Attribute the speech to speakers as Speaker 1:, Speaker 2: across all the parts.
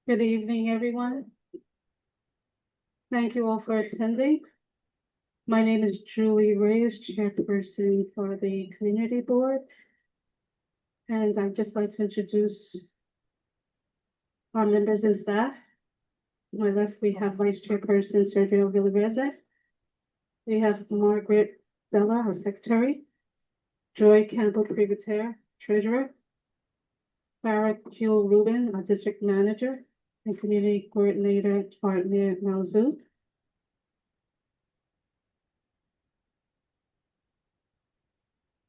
Speaker 1: Good evening, everyone. Thank you all for attending. My name is Julie Reyes, chairperson for the community board. And I'd just like to introduce our members and staff. To my left, we have Vice Chairperson Sergio Villaverde. We have Margaret Della, our secretary. Joy Campbell Privatere, treasurer. Farah Kuhl Rubin, our district manager, and community coordinator, Partner Malzouk.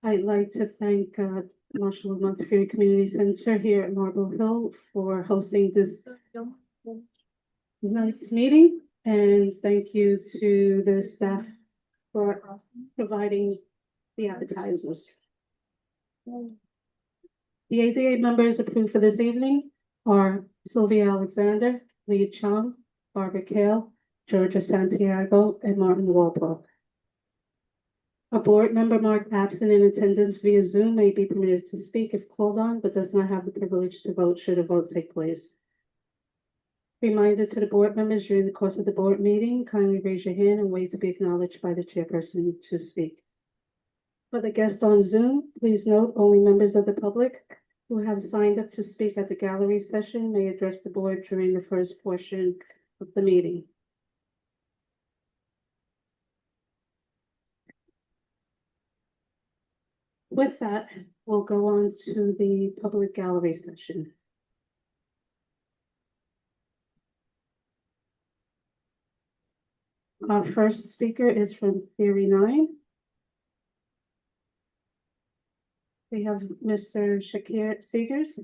Speaker 1: I'd like to thank Marshall of Montefiore Community Center here at Marble Hill for hosting this night's meeting. And thank you to the staff for providing the appetizers. The ADA members approved for this evening are Sylvia Alexander, Lee Chung, Barbara Kale, Georgia Santiago, and Martin Walpole. A board member marked absent in attendance via Zoom may be permitted to speak if called on, but does not have the privilege to vote should a vote take place. Reminder to the board members during the course of the board meeting, kindly raise your hand and wait to be acknowledged by the chairperson to speak. For the guests on Zoom, please note only members of the public who have signed up to speak at the gallery session may address the board during the first portion of the meeting. With that, we'll go on to the public gallery session. Our first speaker is from Theory 9. We have Mr. Shakir Seegers.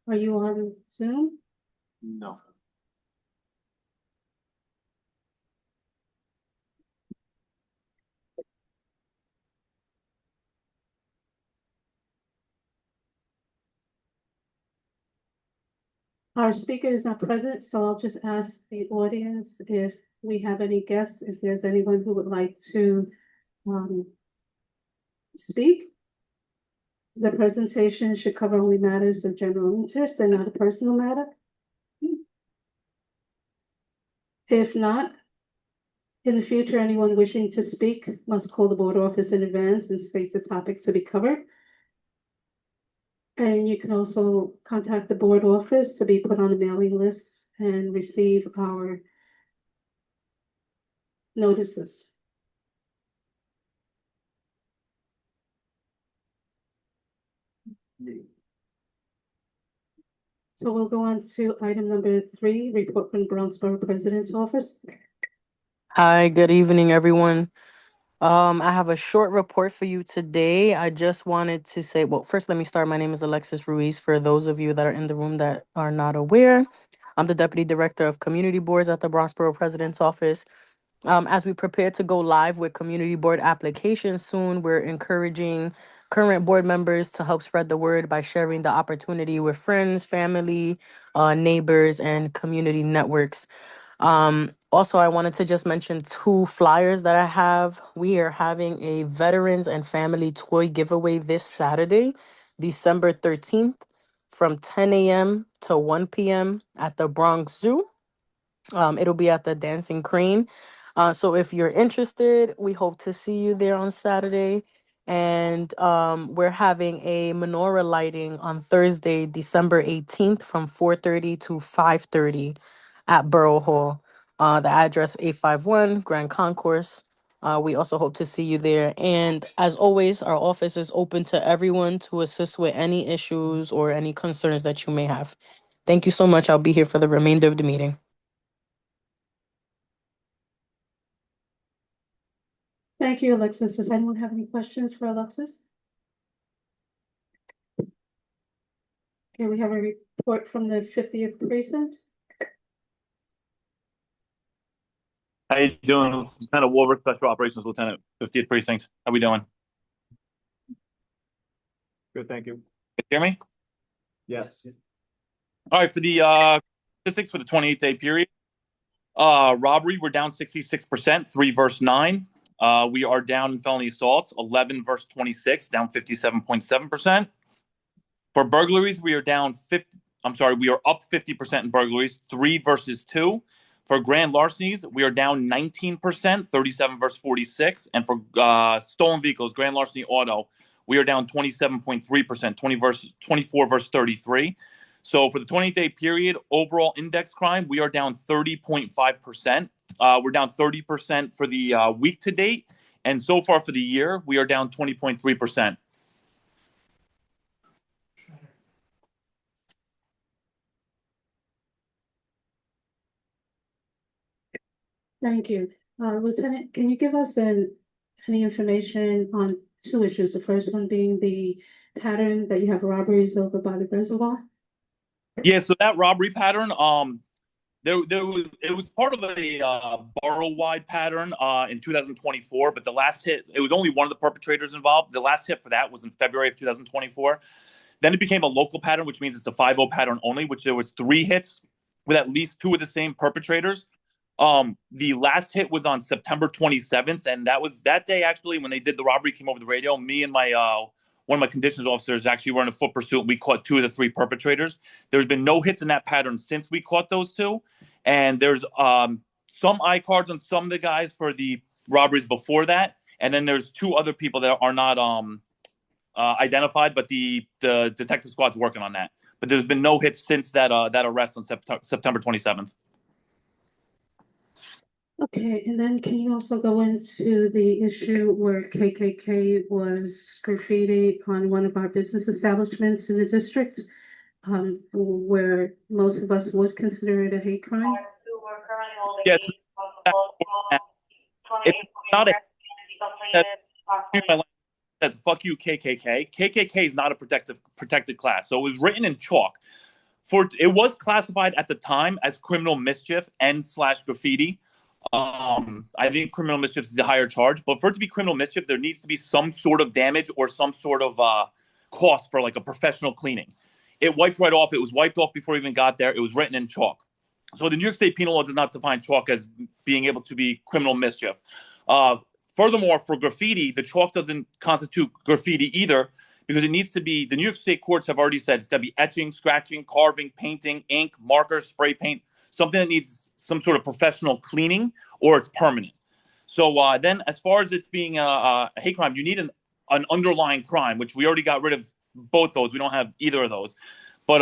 Speaker 1: Are you on Zoom?
Speaker 2: No.
Speaker 1: Our speaker is not present, so I'll just ask the audience if we have any guests, if there's anyone who would like to speak. The presentation should cover only matters of general interest and not a personal matter. If not, in the future, anyone wishing to speak must call the board office in advance and state the topic to be covered. And you can also contact the board office to be put on a mailing list and receive our notices. So we'll go on to item number 3, report from Bronx Borough President's Office.
Speaker 3: Hi, good evening, everyone. I have a short report for you today. I just wanted to say, well, first, let me start. My name is Alexis Ruiz. For those of you that are in the room that are not aware, I'm the Deputy Director of Community Boards at the Bronx Borough President's Office. As we prepare to go live with community board applications soon, we're encouraging current board members to help spread the word by sharing the opportunity with friends, family, neighbors, and community networks. Also, I wanted to just mention 2 flyers that I have. We are having a Veterans and Family Toy Giveaway this Saturday, December 13th, from 10 a.m. to 1 p.m. at the Bronx Zoo. It'll be at the Dancing Crane. So if you're interested, we hope to see you there on Saturday. And we're having a menorah lighting on Thursday, December 18th from 4:30 to 5:30 at Borough Hall. The address 851 Grand Concourse. We also hope to see you there. And as always, our office is open to everyone to assist with any issues or any concerns that you may have. Thank you so much. I'll be here for the remainder of the meeting.
Speaker 1: Thank you, Alexis. Does anyone have any questions for Alexis? Okay, we have a report from the 50th precinct.
Speaker 2: How you doing, Lieutenant Warwick, Special Operations Lieutenant, 50th Precinct? How we doing?
Speaker 4: Good, thank you.
Speaker 2: Can you hear me?
Speaker 4: Yes.
Speaker 2: All right, for the statistics for the 28-day period, robbery, we're down 66%, 3 versus 9. We are down in felony assaults, 11 versus 26, down 57.7%. For burglaries, we are down we are up 50% in burglaries, 3 versus 2. For grand larcenies, we are down 19%, 37 versus 46. And for stolen vehicles, grand larceny auto, we are down 27.3%, 24 versus 33. So for the 28-day period, overall index crime, we are down 30.5%. We're down 30% for the week to date. And so far for the year, we are down 20.3%.
Speaker 1: Thank you. Lieutenant, can you give us any information on two issues? The first one being the pattern that you have robberies over by the reservoir?
Speaker 2: Yeah, so that robbery pattern, it was part of a borough-wide pattern in 2024, but the last hit, it was only one of the perpetrators involved. The last hit for that was in February of 2024. Then it became a local pattern, which means it's a 5-0 pattern only, which there was 3 hits with at least 2 of the same perpetrators. The last hit was on September 27th, and that was that day actually when they did the robbery, came over the radio. Me and my one of my conditions officers actually were in a foot pursuit. We caught 2 of the 3 perpetrators. There's been no hits in that pattern since we caught those 2. And there's some I-cards on some of the guys for the robberies before that. And then there's 2 other people that are not identified, but the detective squad's working on that. But there's been no hits since that arrest on September 27th.
Speaker 1: Okay, and then can you also go into the issue where KKK was graffiti on one of our business establishments in the district, where most of us would consider it a hate crime?
Speaker 2: Yes, it's not a that's fuck you KKK. KKK is not a protected class, so it was written in chalk. It was classified at the time as criminal mischief / graffiti. I think criminal mischief is the higher charge, but for it to be criminal mischief, there needs to be some sort of damage or some sort of cost for like a professional cleaning. It wiped right off. It was wiped off before it even got there. It was written in chalk. So the New York State penal law does not define chalk as being able to be criminal mischief. Furthermore, for graffiti, the chalk doesn't constitute graffiti either, because it needs to be, the New York State courts have already said it's got to be etching, scratching, carving, painting, ink, markers, spray paint, something that needs some sort of professional cleaning, or it's permanent. So then as far as it being a hate crime, you need an underlying crime, which we already got rid of both those. We don't have either of those. But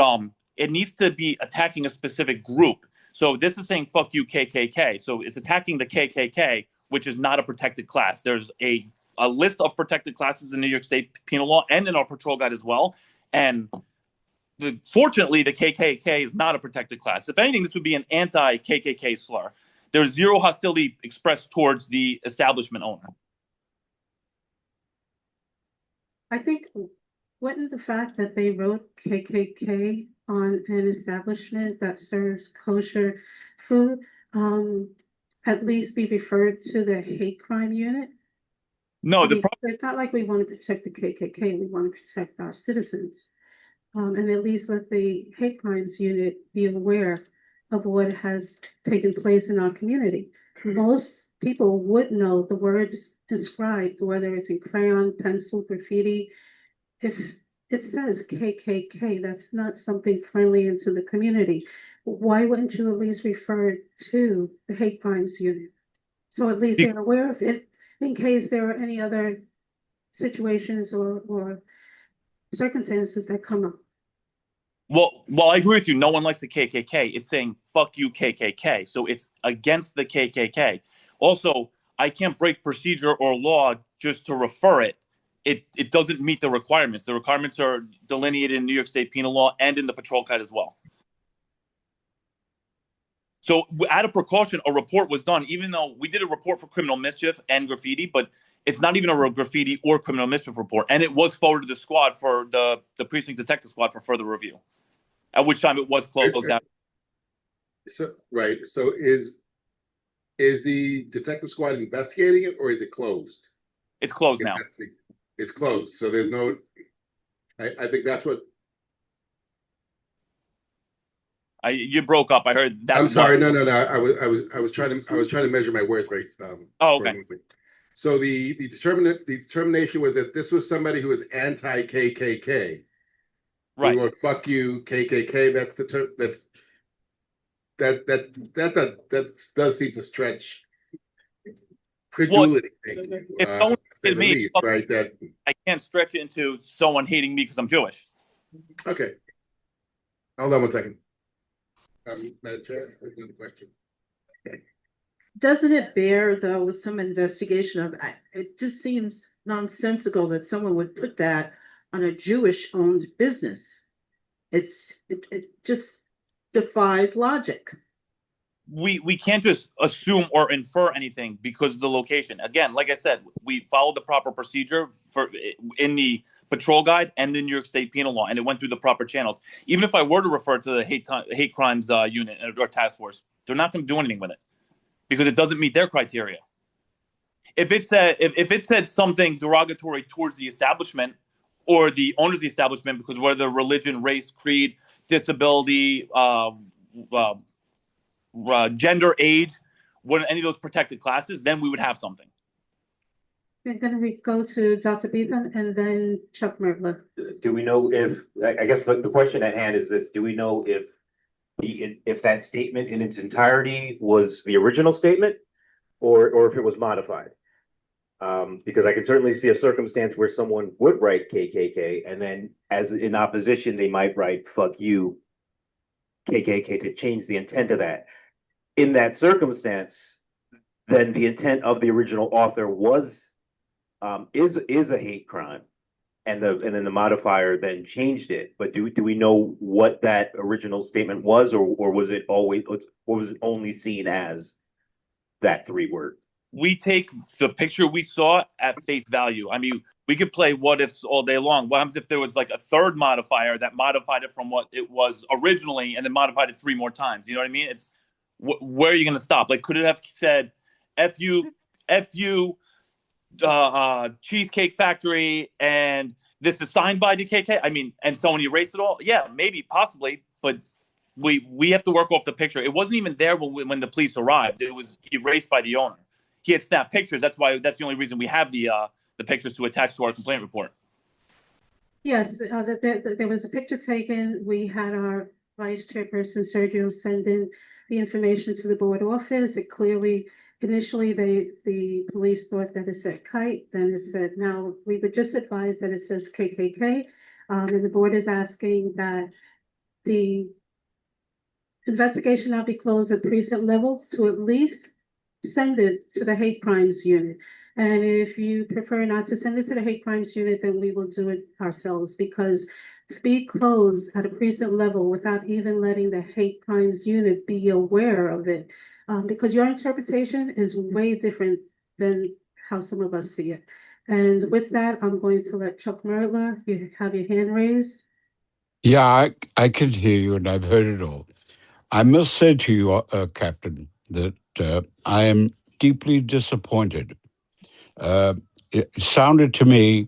Speaker 2: it needs to be attacking a specific group. So this is saying, fuck you, KKK. So it's attacking the KKK, which is not a protected class. There's a list of protected classes in New York State penal law and in our patrol guide as well. And fortunately, the KKK is not a protected class. If anything, this would be an anti-KKK slur. There's zero hostility expressed towards the establishment owner.
Speaker 1: I think, wouldn't the fact that they wrote KKK on an establishment that serves kosher food at least be referred to the hate crime unit?
Speaker 2: No,
Speaker 1: it's not like we want to protect the KKK. We want to protect our citizens. And at least let the hate crimes unit be aware of what has taken place in our community. Most people would know the words inscribed, whether it's in crayon, pencil, graffiti. If it says KKK, that's not something friendly into the community. Why wouldn't you at least refer to the hate crimes unit? So at least they're aware of it in case there are any other situations or circumstances that come up.
Speaker 2: Well, I agree with you. No one likes the KKK. It's saying, fuck you, KKK. So it's against the KKK. Also, I can't break procedure or law just to refer it. It doesn't meet the requirements. The requirements are delineated in New York State penal law and in the patrol code as well. So out of precaution, a report was done, even though we did a report for criminal mischief and graffiti, but it's not even a graffiti or criminal mischief report. And it was forwarded to the squad for the precinct detective squad for further review, at which time it was closed out.
Speaker 5: So, right. So is the detective squad investigating it, or is it closed?
Speaker 2: It's closed now.
Speaker 5: It's closed. So there's no, I think that's what.
Speaker 2: You broke up. I heard that.
Speaker 5: I'm sorry. No. I was trying to measure my words right.
Speaker 2: Oh, okay.
Speaker 5: So the determination was that this was somebody who was anti-KKK. We
Speaker 2: Right.
Speaker 5: wrote "fuck you" KKK. That's the term. That does seem to stretch credulity,
Speaker 2: If someone
Speaker 5: say
Speaker 2: hated
Speaker 5: the
Speaker 2: me,
Speaker 5: least, right? That
Speaker 2: I can't stretch it into someone hating me because I'm Jewish.
Speaker 5: okay. Hold on one second. Madam Chair, another question.
Speaker 6: Doesn't it bear, though, some investigation of, it just seems nonsensical that someone would put that on a Jewish-owned business. It just defies logic.
Speaker 2: We can't just assume or infer anything because of the location. Again, like I said, we followed the proper procedure for in the patrol guide and the New York State penal law, and it went through the proper channels. Even if I were to refer to the hate crimes unit or task force, they're not going to do anything with it because it doesn't meet their criteria. If it said something derogatory towards the establishment or the owners of the establishment because whether religion, race, creed, disability, gender, age, what any of those protected classes, then we would have something.
Speaker 1: We're gonna go to Dr. Beetham and then Chuck Mertler.
Speaker 7: Do we know if, I guess the question at hand is this, do we know if that statement in its entirety was the original statement or if it was modified? Because I can certainly see a circumstance where someone would write KKK and then as in opposition, they might write fuck you, KKK to change the intent of that. In that circumstance, then the intent of the original author is a hate crime. And then the modifier then changed it. But do we know what that original statement was, or was it only seen as that 3 word?
Speaker 2: We take the picture we saw at face value. I mean, we could play what ifs all day long. What happens if there was like a third modifier that modified it from what it was originally and then modified it 3 more times? You know what I mean? It's where are you going to stop? Like, could it have said F you, Cheesecake Factory, and this is signed by the KK? I mean, and someone erased it all? Yeah, maybe, possibly, but we have to work off the picture. It wasn't even there when the police arrived. It was erased by the owner. He had snapped pictures. That's the only reason we have the pictures to attach to our complaint report.
Speaker 1: Yes, there was a picture taken. We had our vice chairperson, Sergio, send in the information to the board office. It clearly, initially, the police thought that it said kite, then it said, now we were just advised that it says KKK. And the board is asking that the investigation now be closed at precinct level to at least send it to the hate crimes unit. And if you prefer not to send it to the hate crimes unit, then we will do it ourselves, because to be closed at a precinct level without even letting the hate crimes unit be aware of it, because your interpretation is way different than how some of us see it. And with that, I'm going to let Chuck Mertler, you have your hand raised.
Speaker 8: Yeah, I can hear you, and I've heard it all. I must say to you, Captain, that I am deeply disappointed. It sounded to me,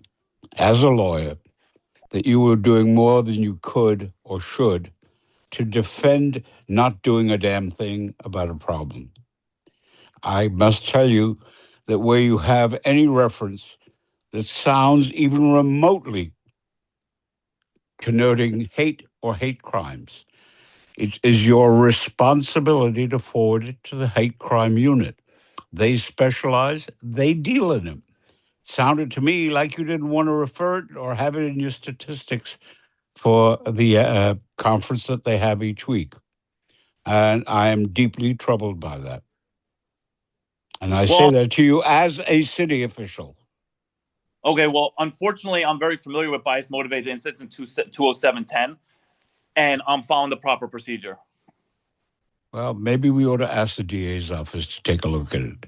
Speaker 8: as a lawyer, that you were doing more than you could or should to defend not doing a damn thing about a problem. I must tell you that where you have any reference that sounds even remotely connoting hate or hate crimes, it is your responsibility to forward it to the hate crime unit. They specialize, they deal in them. Sounded to me like you didn't want to refer it or have it in your statistics for the conference that they have each week. And I am deeply troubled by that. And I say that to you as a city official.
Speaker 2: Okay, well, unfortunately, I'm very familiar with bias motivated incidents in 20710, and I'm following the proper procedure.
Speaker 8: Well, maybe we ought to ask the DA's office to take a look at it.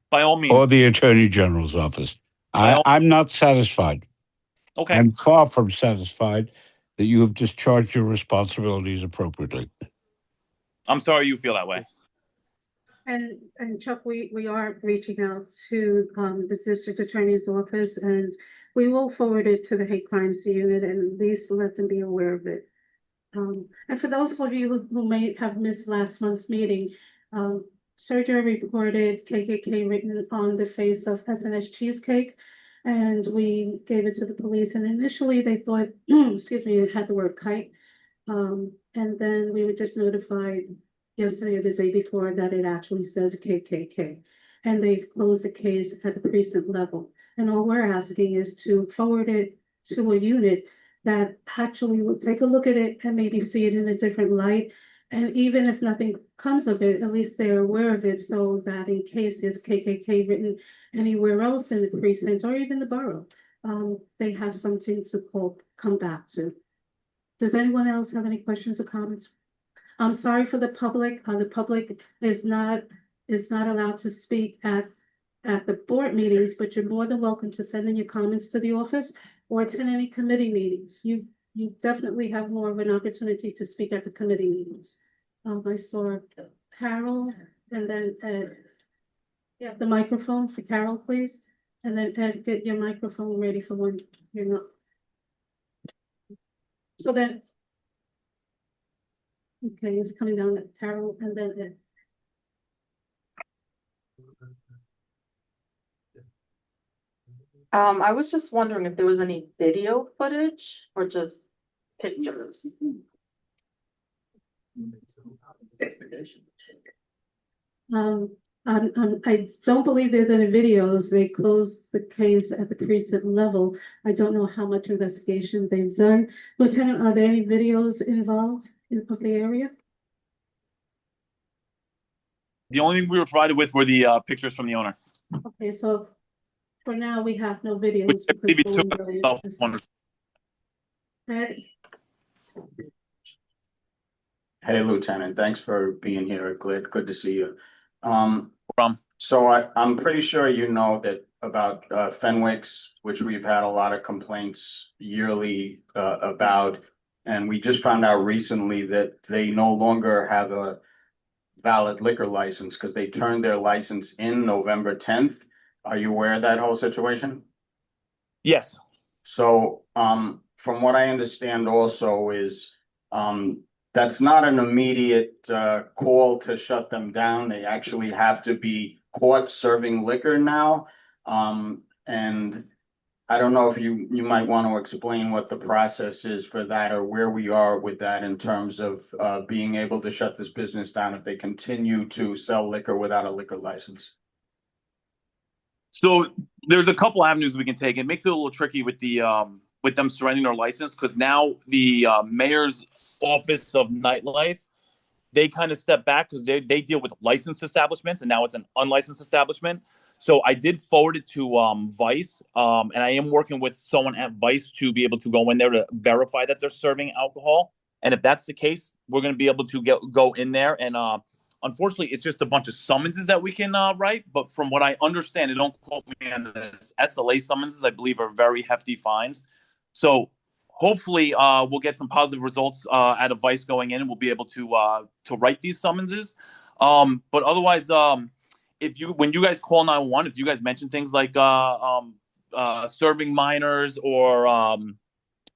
Speaker 2: By all means.
Speaker 8: Or the Attorney General's office. I'm not satisfied.
Speaker 2: Okay.
Speaker 8: I'm far from satisfied that you have discharged your responsibilities appropriately.
Speaker 2: I'm sorry you feel that way.
Speaker 1: And Chuck, we are reaching out to the district attorney's office, and we will forward it to the hate crimes unit and at least let them be aware of it. And for those of you who may have missed last month's meeting, Sergio reported KKK written on the face of SNS Cheesecake. And we gave it to the police, and initially they thought, excuse me, it had the word kite. And then we were just notified yesterday or the day before that it actually says KKK. And they've closed the case at the precinct level. And all we're asking is to forward it to a unit that actually will take a look at it and maybe see it in a different light. And even if nothing comes of it, at least they're aware of it, so that in case there's KKK written anywhere else in the precinct or even the borough, they have something to come back to. Does anyone else have any questions or comments? I'm sorry for the public. The public is not allowed to speak at the board meetings, but you're more than welcome to send in your comments to the office or attend any committee meetings. You definitely have more of an opportunity to speak at the committee meetings. I saw Carol and then Ed. You have the microphone for Carol, please. And then Ed, get your microphone ready for when you're not. So then, okay, it's coming down at Carol and then Ed.
Speaker 9: I was just wondering if there was any video footage or just pictures.
Speaker 1: I don't believe there's any videos. They closed the case at the precinct level. I don't know how much investigation they've done. Lieutenant, are there any videos involved of the area?
Speaker 2: The only thing we were provided with were the pictures from the owner.
Speaker 1: Okay, so for now, we have no videos.
Speaker 2: I believe he
Speaker 1: because
Speaker 2: took
Speaker 1: no one really
Speaker 2: himself
Speaker 1: is-
Speaker 2: one.
Speaker 1: Ed?
Speaker 10: Hey, Lieutenant, thanks for being here. Good to see you.
Speaker 2: From
Speaker 10: So I'm pretty sure you know that about Fenwick's, which we've had a lot of complaints yearly about. And we just found out recently that they no longer have a valid liquor license because they turned their license in November 10th. Are you aware of that whole situation?
Speaker 2: yes,
Speaker 10: So, from what I understand also is, that's not an immediate, call to shut them down. They actually have to be caught serving liquor now. And I don't know if you might want to explain what the process is for that or where we are with that in terms of, being able to shut this business down if they continue to sell liquor without a liquor license.
Speaker 2: so there's a couple avenues we can take. It makes it a little tricky with with them surrendering their license because now the mayor's office of nightlife, they kind of step back because they deal with licensed establishments and now it's an unlicensed establishment. So I did forward it to Vice, and I am working with someone at Vice to be able to go in there to verify that they're serving alcohol. And if that's the case, we're going to be able to go in there. And unfortunately, it's just a bunch of summonses that we can write. But from what I understand, and don't quote me on this, SLA summonses, I believe, are very hefty fines. So hopefully we'll get some positive results out of Vice going in, and we'll be able to write these summonses. But otherwise, when you guys call 911, if you guys mention things like serving minors or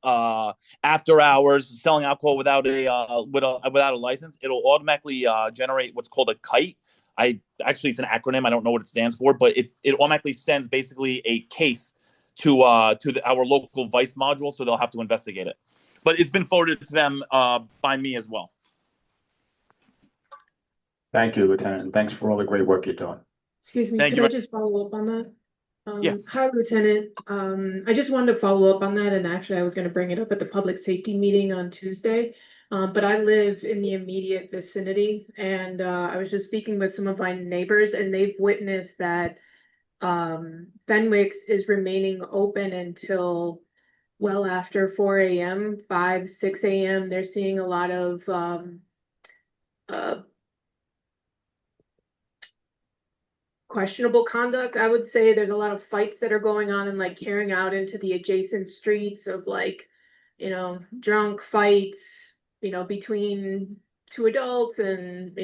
Speaker 2: after hours, selling alcohol without a license, it'll automatically generate what's called a kite. It's an acronym. I don't know what it stands for, but it automatically sends basically a case to our local Vice module, so they'll have to investigate it. But it's been forwarded to them by me as well.
Speaker 10: Thank you, Lieutenant, and thanks for all the great work you're doing.
Speaker 11: Excuse me,
Speaker 2: Thank
Speaker 11: could
Speaker 2: you.
Speaker 11: I just follow up on that?
Speaker 2: Yeah.
Speaker 11: Hi, Lieutenant. I just wanted to follow up on that, and actually I was gonna bring it up at the public safety meeting on Tuesday. But I live in the immediate vicinity, and I was just speaking with some of my neighbors, and they've witnessed that Fenwick's is remaining open until well after 4 a.m., 5, 6 a.m. They're seeing a lot of questionable conduct. I would say there's a lot of fights that are going on and like carrying out into the adjacent streets of like, drunk fights, between two adults and,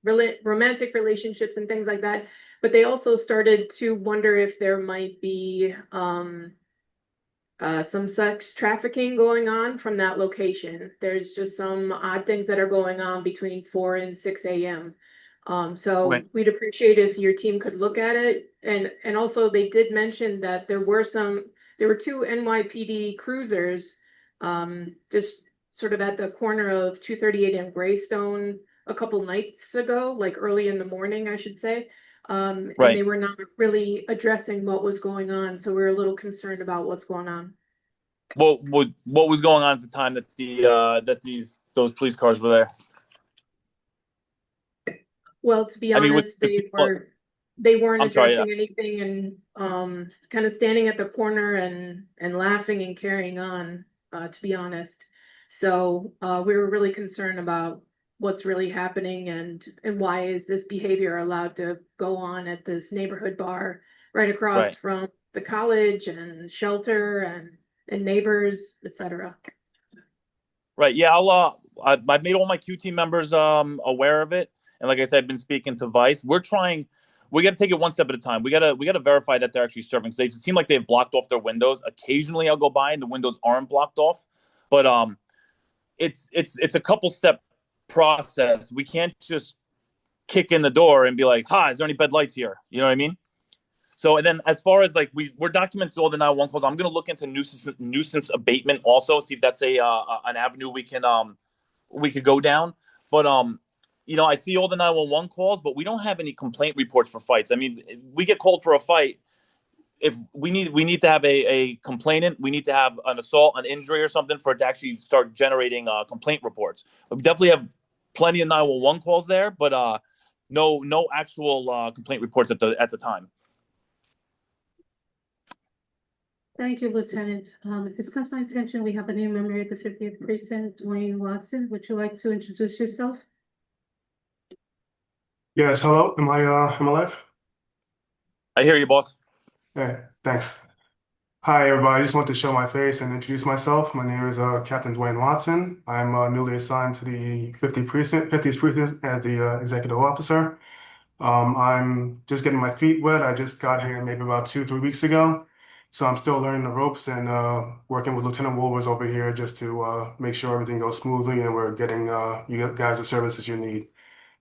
Speaker 11: romantic relationships and things like that. But they also started to wonder if there might be some sex trafficking going on from that location. There's just some odd things that are going on between 4 and 6 a.m. So
Speaker 2: Okay.
Speaker 11: we'd appreciate if your team could look at it and also they did mention that there were two NYPD cruisers, just sort of at the corner of 238 and Greystone a couple nights ago, like early in the morning, I should say. And
Speaker 2: Right.
Speaker 11: they were not really addressing what was going on, so we're a little concerned about what's going on.
Speaker 2: What was going on at the time that those police cars were there?
Speaker 11: Well, to be
Speaker 2: I mean,
Speaker 11: honest, they weren't
Speaker 2: I'm sorry,
Speaker 11: addressing anything and kind of standing at the corner and laughing and carrying on, to be honest. So we were really concerned about what's really happening and why is this behavior allowed to go on at this neighborhood bar right across
Speaker 2: Right.
Speaker 11: from the college and shelter and neighbors, etc.
Speaker 2: Right. Yeah. I've made all my Q team members aware of it, and like I said, I've been speaking to Vice. We got to take it one step at a time. We gotta verify that they're actually serving. So they seem like they've blocked off their windows. Occasionally, I'll go by and the windows aren't blocked off, but it's a couple step process. We can't just kick in the door and be like, "Hi, is there any bed lights here?" You know what I mean? So, and then as far as like we're documenting all the 911 calls, I'm going to look into nuisance abatement also, see if that's an avenue we could go down. But I see all the 911 calls, but we don't have any complaint reports for fights. I mean, we get called for a fight. If we need to have a complainant, we need to have an assault, an injury, or something for it to actually start generating complaint reports. But we definitely have plenty of 911 calls there, but no actual complaint reports at the time.
Speaker 1: Thank you, Lieutenant. If it's come to my attention, we have a new member of the 50th Precinct, Dwayne Watson. Would you like to introduce yourself?
Speaker 12: Yes, hello. Am I live?
Speaker 2: I hear you, boss.
Speaker 12: Hey, thanks. Hi, everybody. I just want to show my face and introduce myself. My name is Captain Dwayne Watson. I'm newly assigned to the 50th Precinct as the executive officer. I'm just getting my feet wet. I just got here maybe about 2-3 weeks ago. So I'm still learning the ropes and working with Lieutenant Wolvers over here just to make sure everything goes smoothly and we're getting you guys the services you need.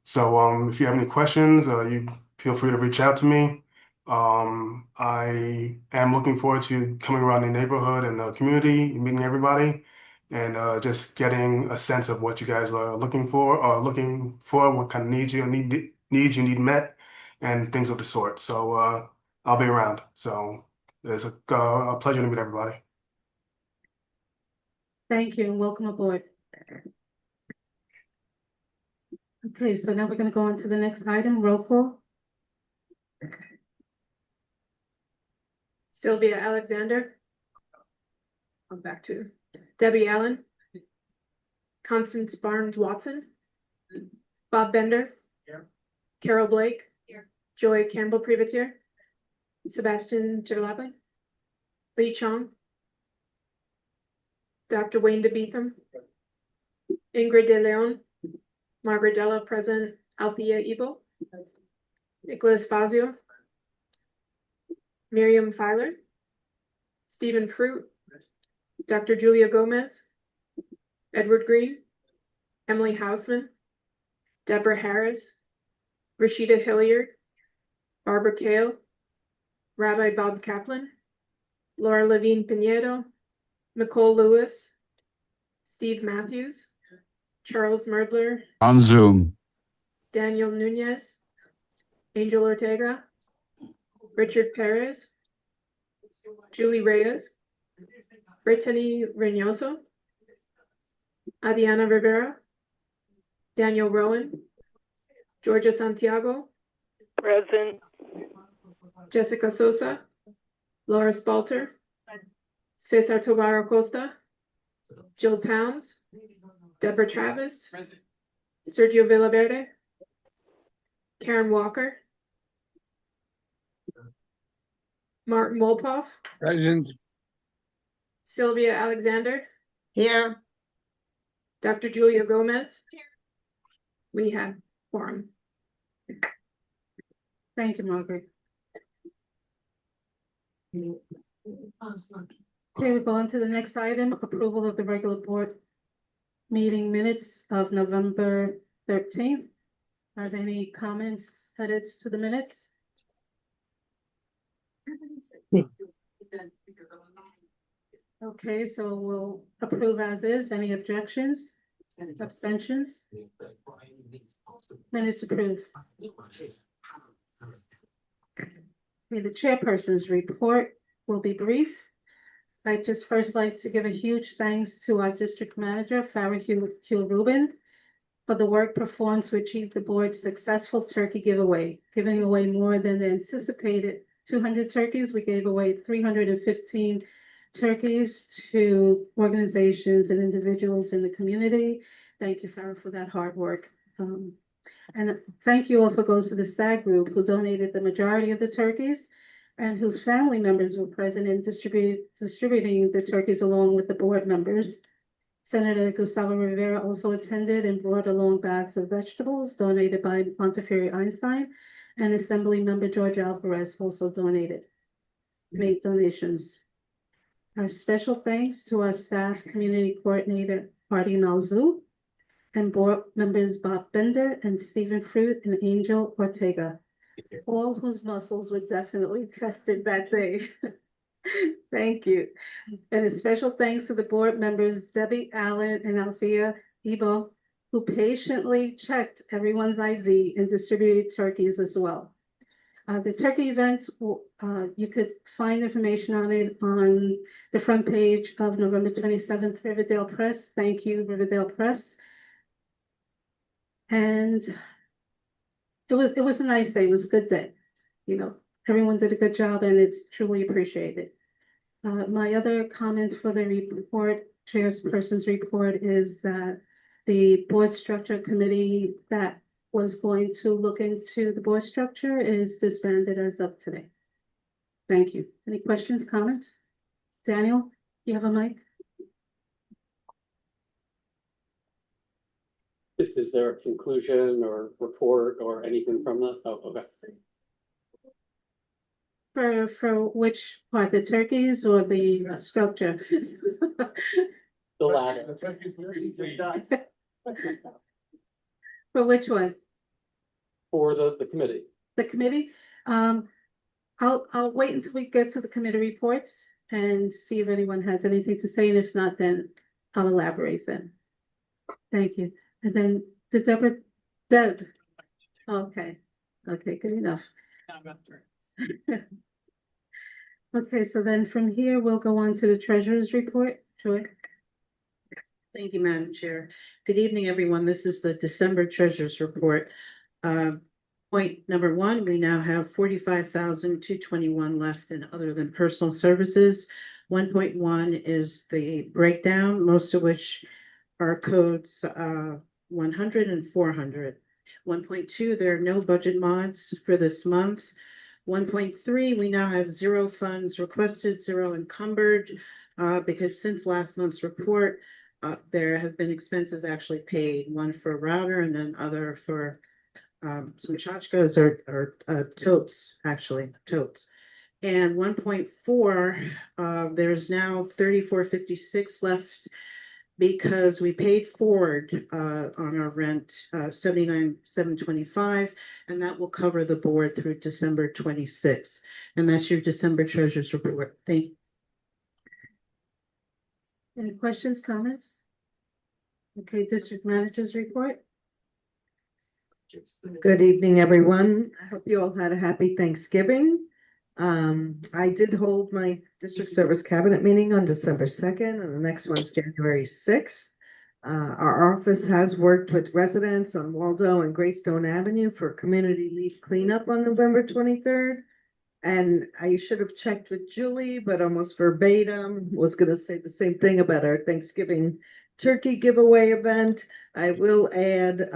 Speaker 12: So if you have any questions, you feel free to reach out to me. I am looking forward to coming around the neighborhood and the community, meeting everybody, and just getting a sense of what you guys are looking for, what kind of needs you need met, and things of the sort. So I'll be around. So it's a pleasure to meet everybody.
Speaker 1: Thank you and welcome aboard. Okay, so now we're going to go on to the next item, roll call.
Speaker 11: Sylvia Alexander. I'm back to Debbie Allen. Constance Barnes Watson. Bob Bender.
Speaker 4: Here.
Speaker 11: Carol Blake.
Speaker 9: Here.
Speaker 11: Joy Campbell Privatier. Sebastian Gerlapin. Lee Chong. Dr. Wayne DeBeetham. Ingrid De Leon. Margaret Della present. Althea Ebo. Nicholas Fazio. Miriam Filer. Stephen Fruit. Dr. Julia Gomez. Edward Green. Emily Hausman. Deborah Harris. Rashida Hilliard. Barbara Kale. Rabbi Bob Kaplan. Laura Levine Pinedo. Nicole Lewis. Steve Matthews. Charles Merdler.
Speaker 8: On Zoom.
Speaker 11: Daniel Nunez. Angel Ortega. Richard Perez. Julie Reyes. Brittany Reynoso. Adriana Rivera. Daniel Rowan. Georgia Santiago.
Speaker 13: Present.
Speaker 11: Jessica Sosa. Laura Spalter. Cesar Tobar Acosta. Jill Towns. Deborah Travis. Sergio Villaverde. Karen Walker. Martin Wolpoff.
Speaker 13: Present.
Speaker 11: Sylvia Alexander.
Speaker 6: Here.
Speaker 11: Dr. Julia Gomez. We have quorum.
Speaker 1: Thank you, Margaret. Okay, we go on to the next item, approval of the regular board meeting minutes of November 13th. Are there any comments, edits to the minutes? Okay, so we'll approve as is. Any objections? Abstentions? Minutes approved. Okay, the chairperson's report will be brief. I'd just first like to give a huge thanks to our district manager, Farah Hugh Rubin, for the work performed to achieve the board's successful turkey giveaway, giving away more than the anticipated 200 turkeys. We gave away 315 turkeys to organizations and individuals in the community. Thank you, Farah, for that hard work. And thank you also goes to the SAG group who donated the majority of the turkeys and whose family members were present in distributing the turkeys along with the board members. Senator Gustavo Rivera also attended and brought along bags of vegetables donated by Montefiore Einstein, and Assembly Member George Alvarez also made donations. Our special thanks to our staff community coordinator, Marty Malzou, and board members Bob Bender and Stephen Fruit and Angel Ortega, all whose muscles were definitely tested that day. Thank you. And a special thanks to the board members, Debbie Allen and Althea Ebo, who patiently checked everyone's ID and distributed turkeys as well. The turkey event, you could find information on it on the front page of November 27th, Riverdale Press. Thank you, Riverdale Press. And it was a nice day. It was a good day. You know, everyone did a good job and it's truly appreciated. My other comment for the report, chairperson's report, is that the board structure committee that was going to look into the board structure is disbanded as of today. Thank you. Any questions, comments? Daniel, you have a mic?
Speaker 14: Is there a conclusion or report or anything from this? Oh, okay.
Speaker 1: For which part, the turkeys or the structure?
Speaker 14: The latter.
Speaker 1: For which one?
Speaker 14: For the committee.
Speaker 1: The committee? I'll wait until we get to the committee reports and see if anyone has anything to say, and if not, then I'll elaborate then. Thank you. And then Deb. Okay, good enough. Okay, so then from here, we'll go on to the treasurer's report. Joy.
Speaker 6: Thank you, Madam Chair. Good evening, everyone. This is the December Treasurer's Report. Point number one, we now have 45,221 left in other than personal services. 1.1 is the breakdown, most of which are codes 100 and 400. 1.2, there are no budget mods for this month. 1.3, we now have 0 funds requested, 0 encumbered, because since last month's report, there have been expenses actually paid, one for a router and then other for some tchotchkes or totes, actually, totes. And 1.4, there's now 3456 left because we paid forward on our rent 79,725, and that will cover the board through December 26th. And that's your December Treasurer's Report. Thank you.
Speaker 1: Any questions, comments? Okay, District Manager's Report.
Speaker 15: Good evening, everyone. I hope you all had a happy Thanksgiving. I did hold my district service cabinet meeting on December 2nd, and the next one's January 6th. Our office has worked with residents on Waldo and Greystone Avenue for community leaf cleanup on November 23rd. And I should have checked with Julie, but almost verbatim was going to say the same thing about our Thanksgiving turkey giveaway event. I will add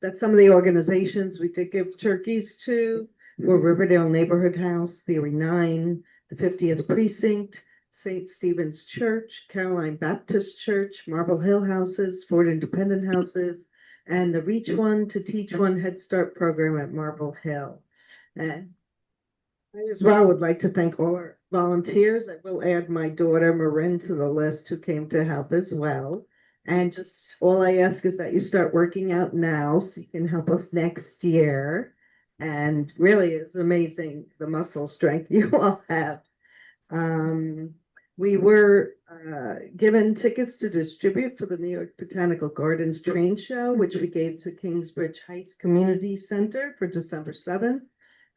Speaker 15: that some of the organizations we did give turkeys to were Riverdale Neighborhood House, Theory 9, the 50th Precinct, St. Stephen's Church, Caroline Baptist Church, Marble Hill Houses, Ford Independent Houses, and the Reach One to Teach One Head Start program at Marble Hill. And I as well would like to thank all our volunteers. I will add my daughter Marin to the list who came to help as well. And just all I ask is that you start working out now so you can help us next year. And really, it's amazing the muscle strength you all have. We were given tickets to distribute for the New York Botanical Gardens train show, which we gave to Kingsbridge Heights Community Center for December 7th.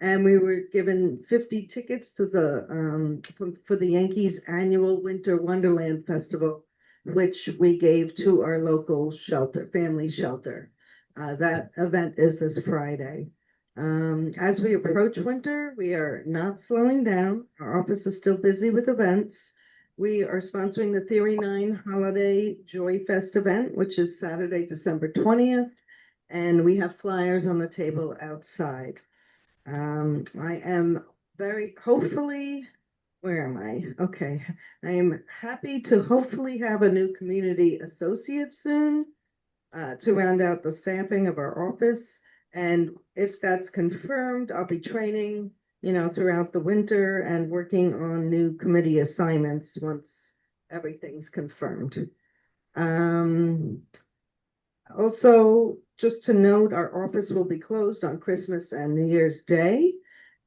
Speaker 15: And we were given 50 tickets to the for the Yankees annual Winter Wonderland Festival, which we gave to our local shelter, family shelter. That event is this Friday. As we approach winter, we are not slowing down. Our office is still busy with events. We are sponsoring the Theory 9 Holiday Joy Fest event, which is Saturday, December 20th. And we have flyers on the table outside. I am very hopefully, where am I? Okay. I am happy to hopefully have a new community associate soon to round out the staffing of our office. And if that's confirmed, I'll be training, throughout the winter and working on new committee assignments once everything's confirmed. Also, just to note, our office will be closed on Christmas and New Year's Day.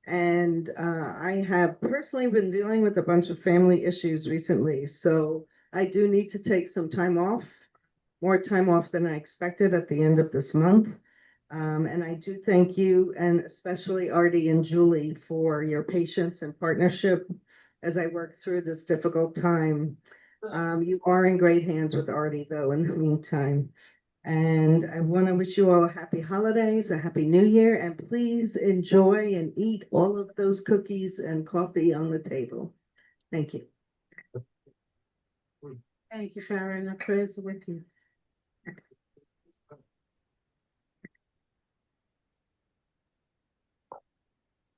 Speaker 15: And I have personally been dealing with a bunch of family issues recently. So I do need to take some time off, more time off than I expected at the end of this month. And I do thank you, and especially Artie and Julie, for your patience and partnership as I work through this difficult time. You are in great hands with Artie, though, in the meantime. And I want to wish you all a happy holidays, a happy new year, and please enjoy and eat all of those cookies and coffee on the table. Thank you.
Speaker 1: Thank you, Sharon. Our prayers are with you.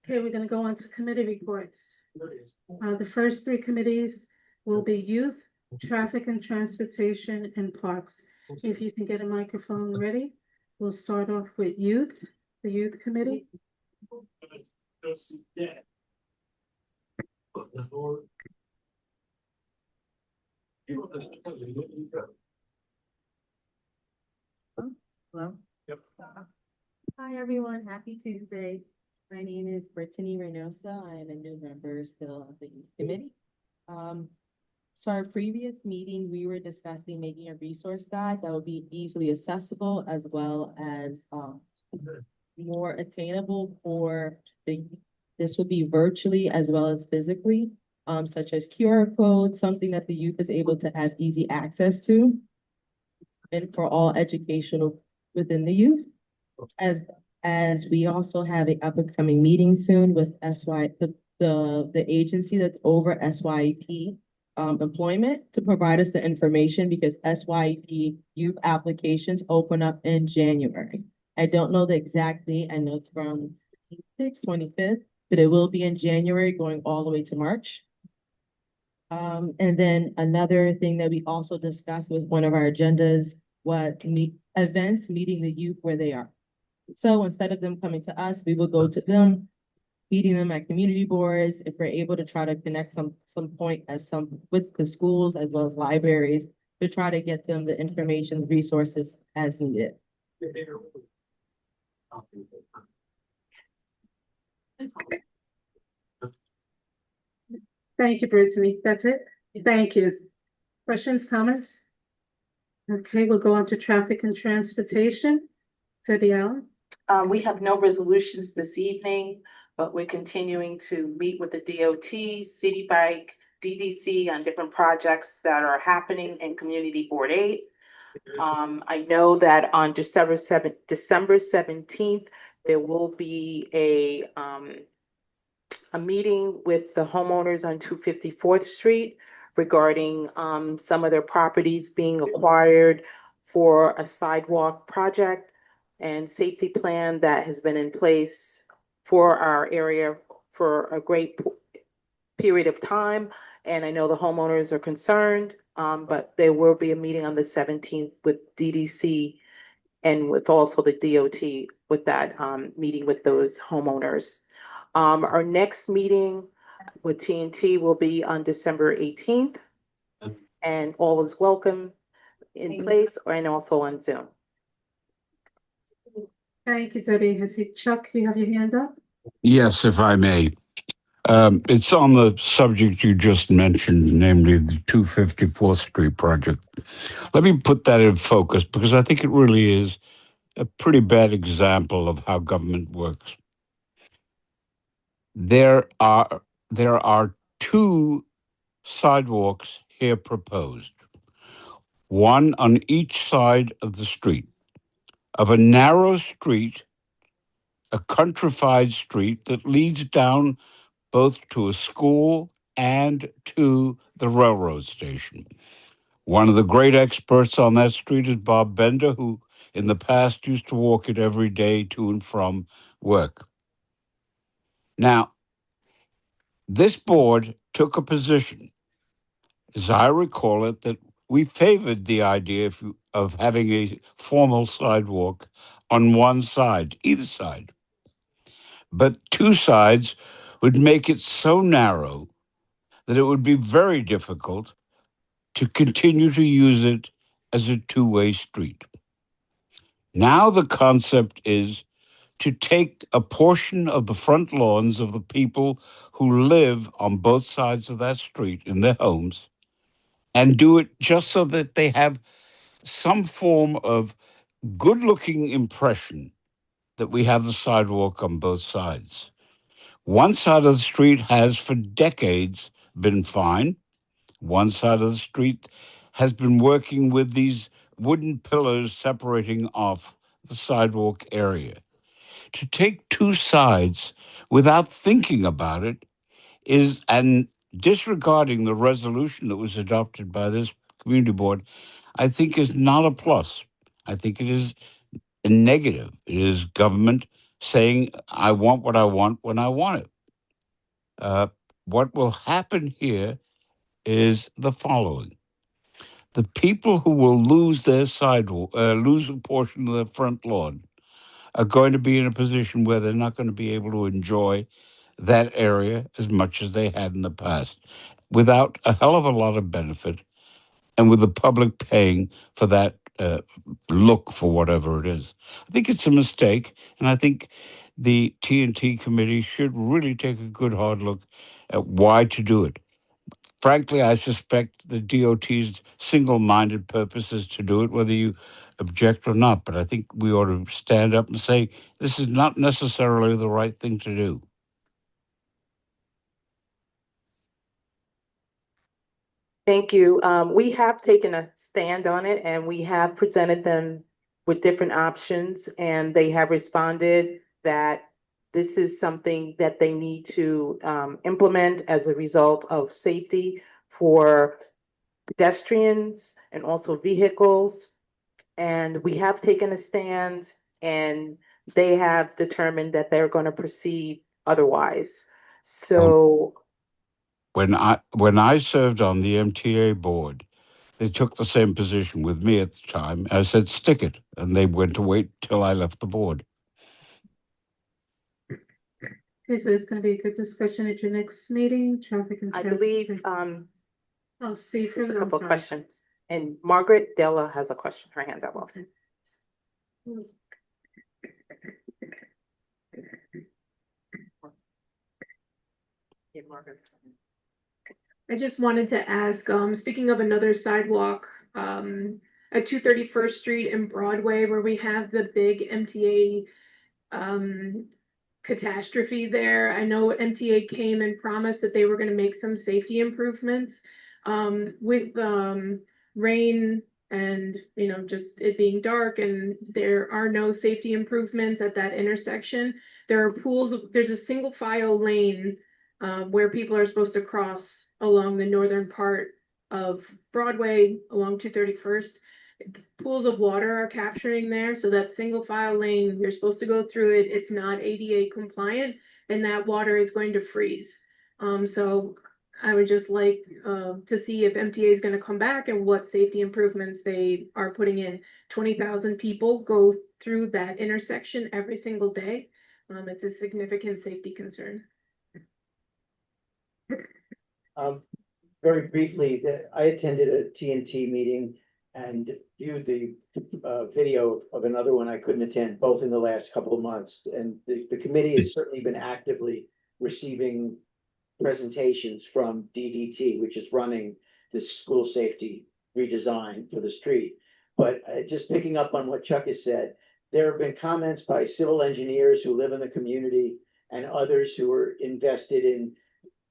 Speaker 1: Okay, we're gonna go on to committee reports. The first three committees will be Youth, Traffic and Transportation, and Parks. If you can get a microphone ready, we'll start off with Youth, the Youth Committee.
Speaker 16: Hello. Yep. Hi, everyone. Happy Tuesday. My name is Brittany Reynosa. I am a new member still of the Youth Committee. So our previous meeting, we were discussing making a resource guide that would be easily accessible as well as more attainable for this would be virtually as well as physically, such as QR codes, something that the youth is able to have easy access to, and for all educational within the youth. As we also have an up-and-coming meeting soon with the agency that's over SYEP employment to provide us the information, because SYEP youth applications open up in January. I don't know the exact date. I know it's around 25th, but it will be in January going all the way to March. And then another thing that we also discussed with one of our agendas was events meeting the youth where they are. So instead of them coming to us, we will go to them, meeting them at community boards. If we're able to try to connect some point with the schools as well as libraries to try to get them the information, resources as needed.
Speaker 1: Thank you, Brittany. That's it. Thank you. Questions, comments? Okay, we'll go on to Traffic and Transportation. Debbie Allen.
Speaker 17: We have no resolutions this evening, but we're continuing to meet with the DOT, City Bike, DDC on different projects that are happening in Community Board 8. I know that on December 17th, there will be a meeting with the homeowners on 254th Street regarding some of their properties being acquired for a sidewalk project and safety plan that has been in place for our area for a great period of time. And I know the homeowners are concerned, but there will be a meeting on the 17th with DDC and with also the DOT with that meeting with those homeowners. Our next meeting with TNT will be on December 18th, and all is welcome in place and also on Zoom.
Speaker 1: Thank you, Debbie. Chuck, you have your hand up?
Speaker 8: Yes, if I may. It's on the subject you just mentioned, namely the 254th Street project. Let me put that in focus because I think it really is a pretty bad example of how government works. There are two sidewalks here proposed, one on each side of the street, of a narrow street, a countrified street that leads down both to a school and to the railroad station. One of the great experts on that street is Bob Bender, who in the past used to walk it every day to and from work. Now, this board took a position, as I recall it, that we favored the idea of having a formal sidewalk on one side, either side. But two sides would make it so narrow that it would be very difficult to continue to use it as a two-way street. Now the concept is to take a portion of the front lawns of the people who live on both sides of that street in their homes and do it just so that they have some form of good-looking impression that we have the sidewalk on both sides. One side of the street has for decades been fine. One side of the street has been working with these wooden pillars separating off the sidewalk area. To take two sides without thinking about it is, and disregarding the resolution that was adopted by this community board, I think is not a plus. I think it is a negative. It is government saying, I want what I want when I want it. What will happen here is the following. The people who will lose their sidewalk, lose a portion of their front lawn, are going to be in a position where they're not going to be able to enjoy that area as much as they had in the past, without a hell of a lot of benefit, and with the public paying for that look for whatever it is. I think it's a mistake, and I think the T&T committee should really take a good hard look at why to do it. Frankly, I suspect the DOT's single-minded purpose is to do it, whether you object or not. But I think we ought to stand up and say, this is not necessarily the right thing to do.
Speaker 17: Thank you. We have taken a stand on it and we have presented them with different options, and they have responded that this is something that they need to implement as a result of safety for pedestrians and also vehicles. And we have taken a stand, and they have determined that they're going to proceed otherwise. So
Speaker 8: When I served on the MTA board, they took the same position with me at the time. I said, stick it. And they went to wait till I left the board.
Speaker 1: Okay, so it's gonna be a good discussion at your next meeting, traffic and
Speaker 17: I believe
Speaker 1: Oh, Steve,
Speaker 17: there's a
Speaker 1: I'm
Speaker 17: couple of
Speaker 1: sorry.
Speaker 17: questions. And Margaret Della has a question. Her hand up also. Yeah, Margaret.
Speaker 11: I just wanted to ask, speaking of another sidewalk, at 231st Street and Broadway, where we have the big MTA catastrophe there. I know MTA came and promised that they were going to make some safety improvements. With rain and, you know, just it being dark and there are no safety improvements at that intersection. There are there's a single file lane where people are supposed to cross along the northern part of Broadway along 231st. Pools of water are capturing there, so that single file lane, you're supposed to go through it. It's not ADA compliant, and that water is going to freeze. So I would just like to see if MTA is going to come back and what safety improvements they are putting in. 20,000 people go through that intersection every single day. It's a significant safety concern.
Speaker 18: Very briefly, I attended a TNT meeting and viewed the video of another one I couldn't attend, both in the last couple of months. And the committee has certainly been actively receiving presentations from DDT, which is running the school safety redesign for the street. But just picking up on what Chuck has said, there have been comments by civil engineers who live in the community and others who are invested in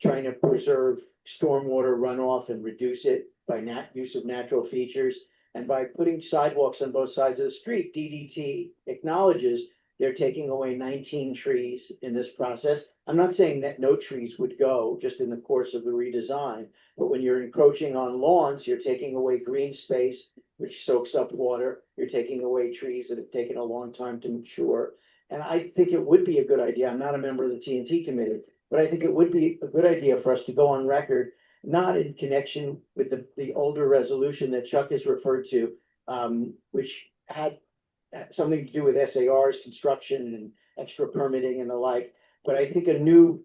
Speaker 18: trying to preserve stormwater runoff and reduce it by use of natural features. And by putting sidewalks on both sides of the street, DDT acknowledges they're taking away 19 trees in this process. I'm not saying that no trees would go just in the course of the redesign, but when you're encroaching on lawns, you're taking away green space, which soaks up water. You're taking away trees that have taken a long time to mature. And I think it would be a good idea. I'm not a member of the TNT committee, but I think it would be a good idea for us to go on record, not in connection with the older resolution that Chuck has referred to, which had something to do with SARs, construction and extra permitting and the like. But I think a new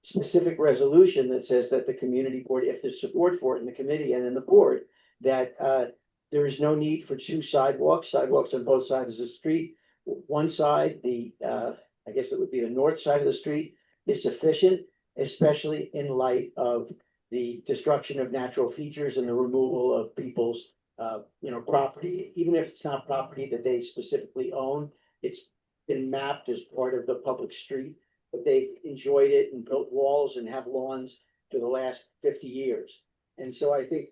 Speaker 18: specific resolution that says that the community board, if there's support for it in the committee and in the board, that there is no need for two sidewalks on both sides of the street. One side, I guess it would be the north side of the street, is sufficient, especially in light of the destruction of natural features and the removal of people's property. Even if it's not property that they specifically own, it's been mapped as part of the public street, but they've enjoyed it and built walls and have lawns for the last 50 years. And so I think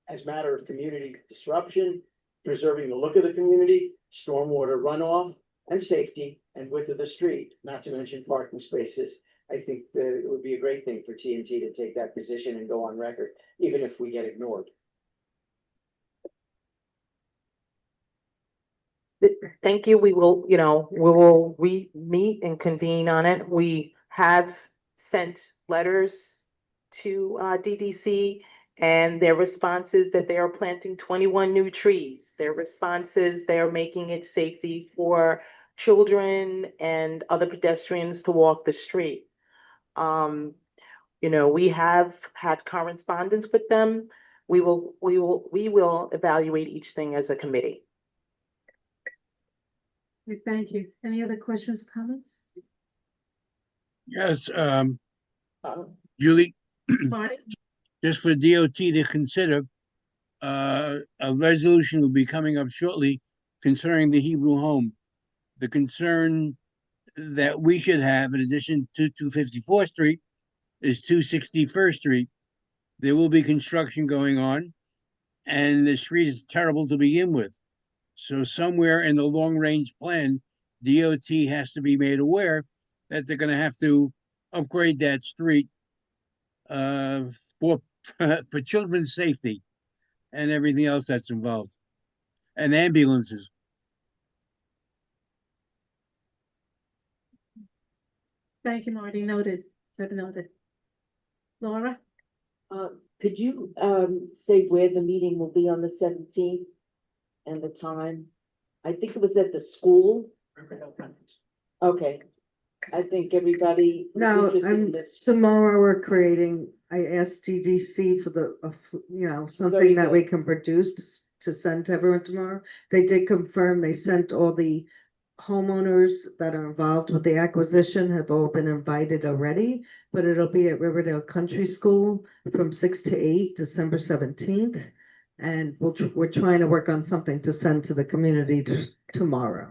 Speaker 18: as a matter of community disruption, preserving the look of the community, stormwater runoff and safety and width of the street, not to mention parking spaces, I think that it would be a great thing for TNT to take that position and go on record, even if we get ignored.
Speaker 17: Thank you. We will meet and convene on it. We have sent letters to DDC, and their response is that they are planting 21 new trees. Their response is they are making it safety for children and other pedestrians to walk the street. We have had correspondence with them. We will evaluate each thing as a committee.
Speaker 1: Okay, thank you. Any other questions, comments?
Speaker 13: Yes, Julie,
Speaker 1: Marty?
Speaker 13: just for DOT to consider, a resolution will be coming up shortly concerning the Hebrew home. The concern that we should have, in addition to 254th Street, is 261st Street. There will be construction going on, and the street is terrible to begin with. So somewhere in the long-range plan, DOT has to be made aware that they're going to have to upgrade that street for children's safety and everything else that's involved, and ambulances.
Speaker 1: Thank you, Marty. Noted. Noted. Laura?
Speaker 19: Could you say where the meeting will be on the 17th and the time? I think it was at the school. Okay. I think everybody.
Speaker 15: No,
Speaker 19: interested in this.
Speaker 15: tomorrow we're creating, I asked DDC for something that we can produce to send to everyone tomorrow. They did confirm, they sent all the homeowners that are involved with the acquisition have all been invited already, but it'll be at Riverdale Country School from 6 to 8, December 17th. And we're trying to work on something to send to the community tomorrow.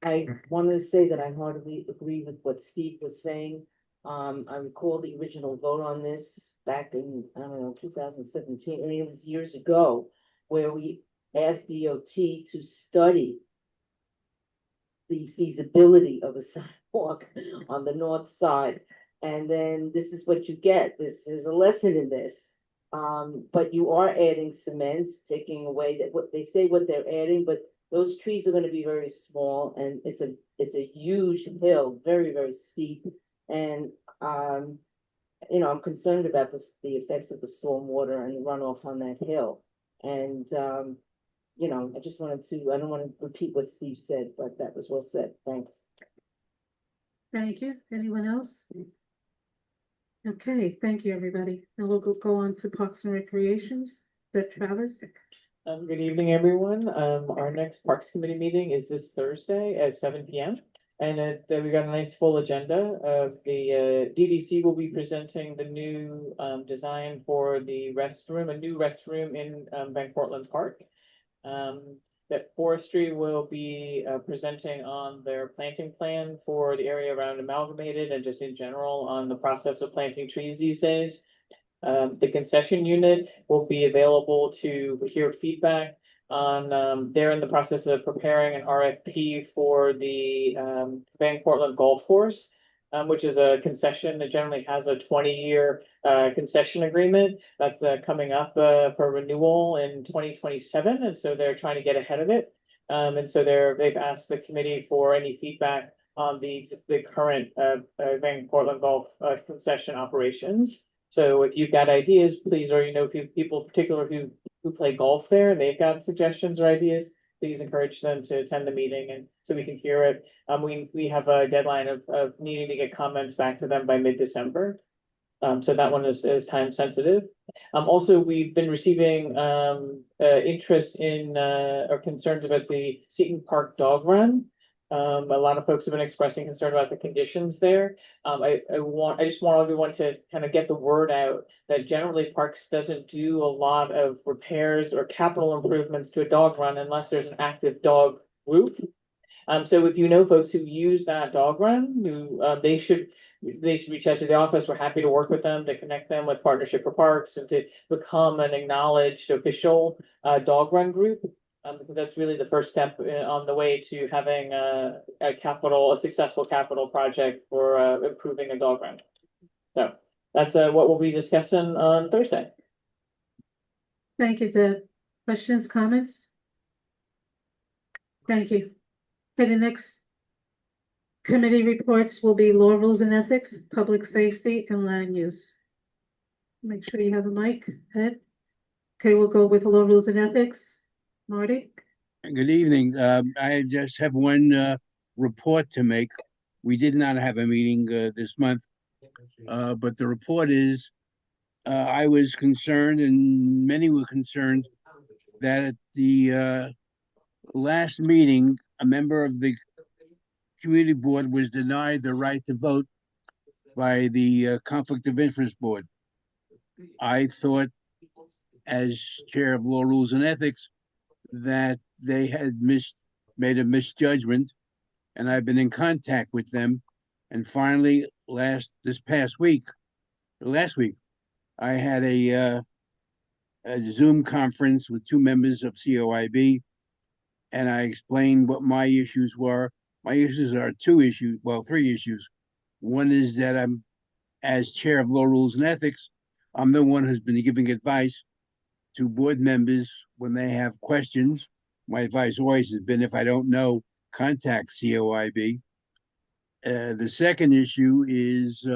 Speaker 19: I wanted to say that I heartily agree with what Steve was saying. I recall the original vote on this back in, 2017, and it was years ago, where we asked DOT to study the feasibility of a sidewalk on the north side. And then this is what you get. This is a lesson in this. But you are adding cement, taking away what they're adding, but those trees are going to be very small, and it's a huge hill, very, very steep. And I'm concerned about the effects of the stormwater and the runoff on that hill. And I just wanted to, I don't want to repeat what Steve said, but that was well said. Thanks.
Speaker 1: Thank you. Anyone else? Okay, thank you, everybody. And we'll go on to Parks and Recreations. Is that Travis?
Speaker 20: Good evening, everyone. Our next Parks Committee meeting is this Thursday at 7 p.m. And we got a nice full agenda of the DDC will be presenting the new design for the restroom, a new restroom in Van Cortlandt Park. That Forestry will be presenting on their planting plan for the area around Amalgamated and just in general on the process of planting trees these days. The concession unit will be available to hear feedback on, they're in the process of preparing an RFP for the Van Cortlandt Golf Course, which is a concession that generally has a 20-year concession agreement that's coming up for renewal in 2027. And so they're trying to get ahead of it. And so they've asked the committee for any feedback on the current Van Cortlandt Golf concession operations. So if you've got ideas, please, or if you people particular who play golf there and they've got suggestions or ideas, please encourage them to attend the meeting and so we can hear it. We have a deadline of needing to get comments back to them by mid-December. So that one is time sensitive. Also, we've been receiving interest in or concerns about the Seton Park dog run. A lot of folks have been expressing concern about the conditions there. I just want everyone to kind of get the word out that generally Parks doesn't do a lot of repairs or capital improvements to a dog run unless there's an active dog group. So if you know folks who use that dog run, they should reach out to the office. We're happy to work with them to connect them with Partnership for Parks and to become an acknowledged official dog run group. Because that's really the first step on the way to having a successful capital project for improving a dog run. So that's what we'll be discussing on Thursday.
Speaker 1: Thank you, Deb. Questions, comments? Thank you. Okay, the next committee reports will be law, rules and ethics, public safety, and land use. Make sure you have a mic, Ed. Okay, we'll go with law, rules and ethics. Marty?
Speaker 13: Good evening. I just have one report to make. We did not have a meeting this month, but the report is I was concerned, and many were concerned, that at the last meeting, a member of the community board was denied the right to vote by the Conflict of Interest Board. I thought, as chair of Law, Rules, and Ethics, that they had made a misjudgment, and I've been in contact with them. And finally, last week, I had a Zoom conference with two members of COIB, and I explained what my issues were. My issues are three issues. One is that I'm, as chair of Law, Rules, and Ethics, I'm the one who's been giving advice to board members when they have questions. My advice always has been, if I don't know, contact COIB. The second issue is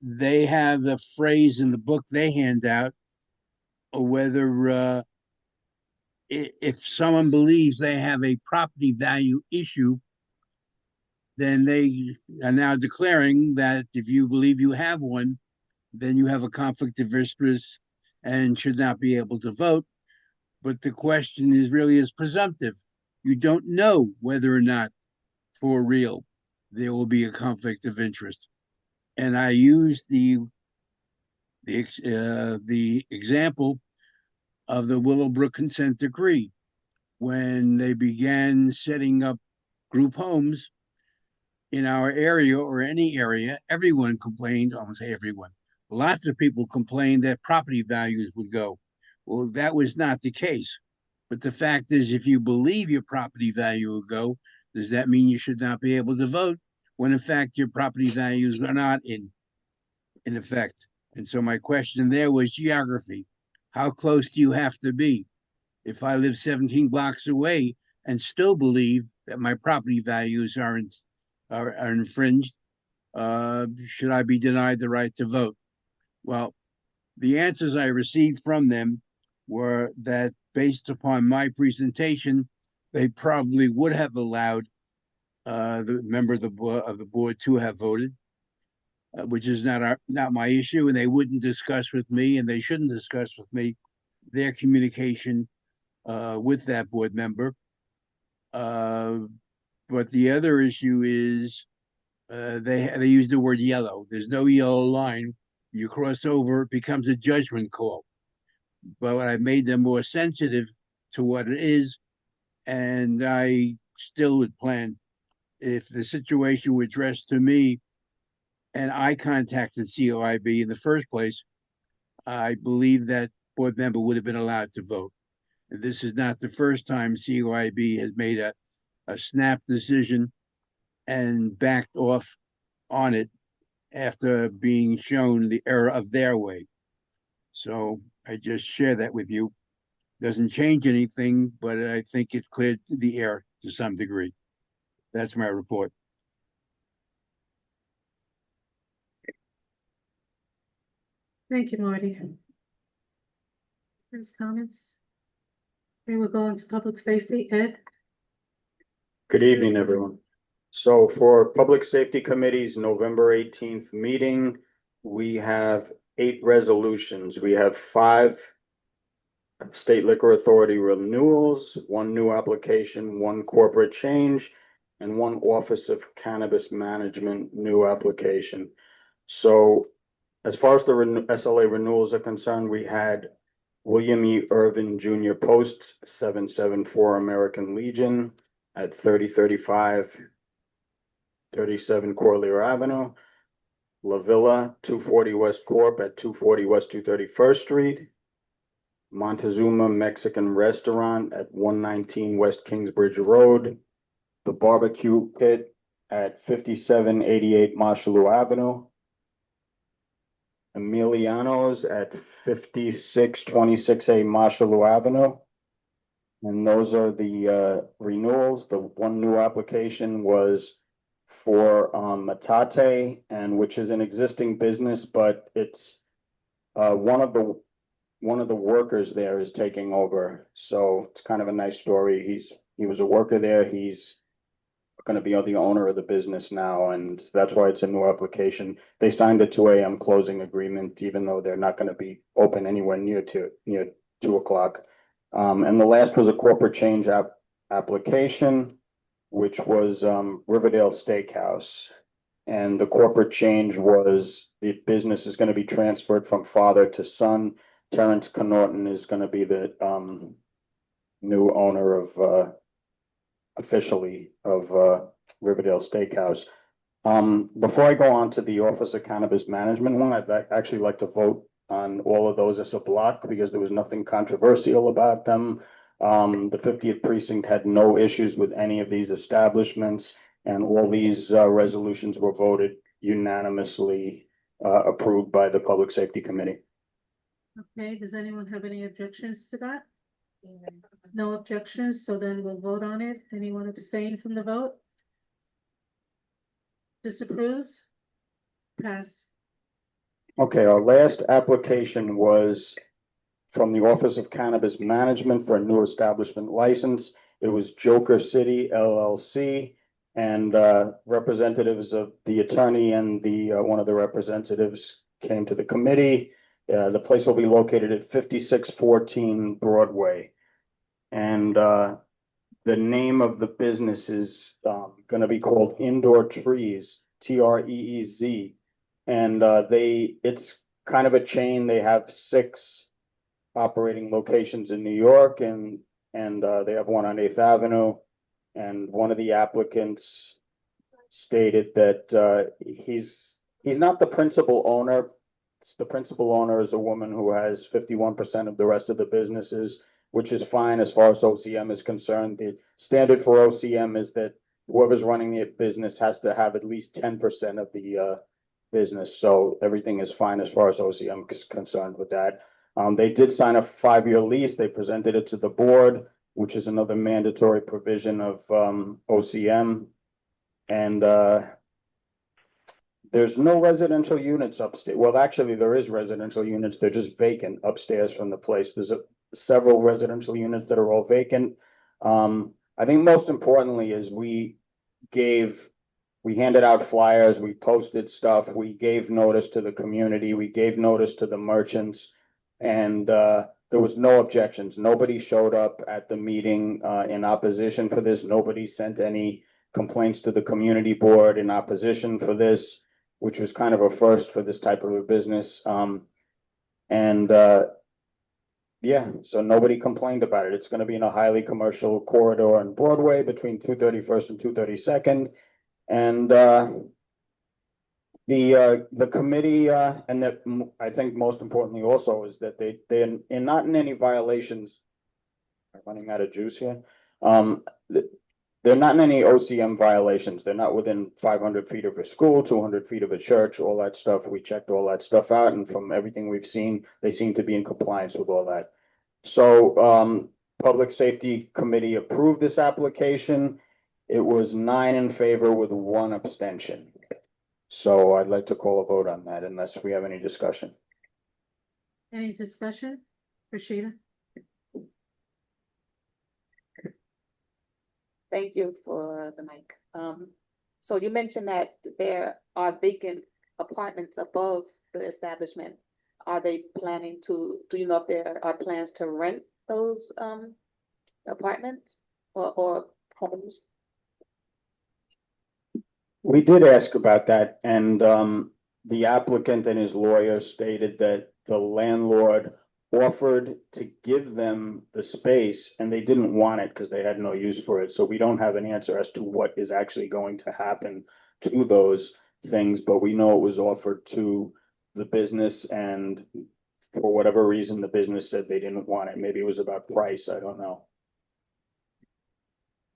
Speaker 13: they have the phrase in the book they hand out, whether if someone believes they have a property value issue, then they are now declaring that if you believe you have one, then you have a conflict of interest and should not be able to vote. But the question is presumptive. You don't know whether or not for real there will be a conflict of interest. And I used the example of the Willowbrook consent decree. When they began setting up group homes in our area or any area, everyone complained, I won't say everyone, lots of people complained that property values would go. Well, that was not the case. But the fact is, if you believe your property value will go, does that mean you should not be able to vote when in fact your property values are not in effect? And so my question there was geography. How close do you have to be? If I live 17 blocks away and still believe that my property values are infringed, should I be denied the right to vote? Well, the answers I received from them were that based upon my presentation, they probably would have allowed the member of the board to have voted, which is not my issue, and they wouldn't discuss with me, and they shouldn't discuss with me their communication with that board member. But the other issue is they use the word yellow. There's no yellow line. You cross over, it becomes a judgment call. But I made them more sensitive to what it is, and I still would plan, if the situation were addressed to me and I contacted COIB in the first place, I believe that board member would have been allowed to vote. And this is not the first time COIB has made a snap decision and backed off on it after being shown the error of their way. So I just share that with you. Doesn't change anything, but I think it cleared the air to some degree. That's my report.
Speaker 1: Thank you, Marty. Any comments? We will go into public safety. Ed?
Speaker 10: Good evening, everyone. So for Public Safety Committee's November 18th meeting, we have 8 resolutions. We have 5 State Liquor Authority renewals, 1 new application, 1 corporate change, and 1 Office of Cannabis Management new application. So as far as the SLA renewals are concerned, we had William E. Irvin Jr. Post 774 American Legion at 3035 37 Corlear Avenue, La Villa 240 West Corp at 240 West 231st Street, Montezuma Mexican Restaurant at 119 West Kingsbridge Road, the Barbecue Pit at 5788 Marshallou Avenue, Emiliano's at 5626A Marshallou Avenue. And those are the renewals. The 1 new application was for Matate, and which is an existing business, but it's one of the workers there is taking over. So it's kind of a nice story. He was a worker there. He's going to be the owner of the business now, and that's why it's a new application. They signed a 2 a.m. closing agreement, even though they're not going to be open anywhere near 2 o'clock. And the last was a corporate change application, which was Riverdale Steakhouse. And the corporate change was the business is going to be transferred from father to son. Terrence Connorton is going to be the new owner of officially of Riverdale Steakhouse. Before I go on to the Office of Cannabis Management one, I'd actually like to vote on all of those as a block because there was nothing controversial about them. The 50th precinct had no issues with any of these establishments, and all these resolutions were voted unanimously approved by the Public Safety Committee.
Speaker 1: Okay, does anyone have any objections to that? No objections, so then we'll vote on it. Anyone abstain from the vote? Disapproves? Pass.
Speaker 10: Okay, our last application was from the Office of Cannabis Management for a new establishment license. It was Joker City LLC, and representatives of the attorney and the one of the representatives came to the committee. The place will be located at 5614 Broadway. And the name of the business is going to be called Indoor Trees, TREEZ. And it's kind of a chain. They have 6 operating locations in New York, and they have one on 8th Avenue. And one of the applicants stated that he's not the principal owner. The principal owner is a woman who has 51% of the rest of the businesses, which is fine as far as OCM is concerned. The standard for OCM is that whoever's running the business has to have at least 10% of the business. So everything is fine as far as OCM is concerned with that. They did sign a 5-year lease. They presented it to the board, which is another mandatory provision of OCM. And there's no residential units upstairs. Well, actually, there is residential units. They're just vacant upstairs from the place. There's several residential units that are all vacant. I think most importantly is we handed out flyers, we posted stuff, we gave notice to the community, we gave notice to the merchants, and there was no objections. Nobody showed up at the meeting in opposition for this. Nobody sent any complaints to the community board in opposition for this, which was kind of a first for this type of a business. Yeah, so nobody complained about it. It's going to be in a highly commercial corridor on Broadway between 231st and 232nd. And the committee, and that I think most importantly also is that they're not in any violations. I'm running out of juice here. They're not in any OCM violations. They're not within 500 feet of a school, 200 feet of a church, all that stuff. We checked all that stuff out, and from everything we've seen, they seem to be in compliance with all that. So, Public Safety Committee approved this application. It was 9 in favor with 1 abstention. So I'd like to call a vote on that unless we have any discussion.
Speaker 1: Any discussion? Rashida?
Speaker 21: Thank you for the mic. So you mentioned that there are vacant apartments above the establishment. Are they planning to, do you know if there are plans to rent those apartments or homes?
Speaker 10: We did ask about that, and the applicant and his lawyer stated that the landlord offered to give them the space and they didn't want it because they had no use for it. So we don't have an answer as to what is actually going to happen to those things, but we know it was offered to the business, and for whatever reason, the business said they didn't want it. Maybe it was about price, I don't know.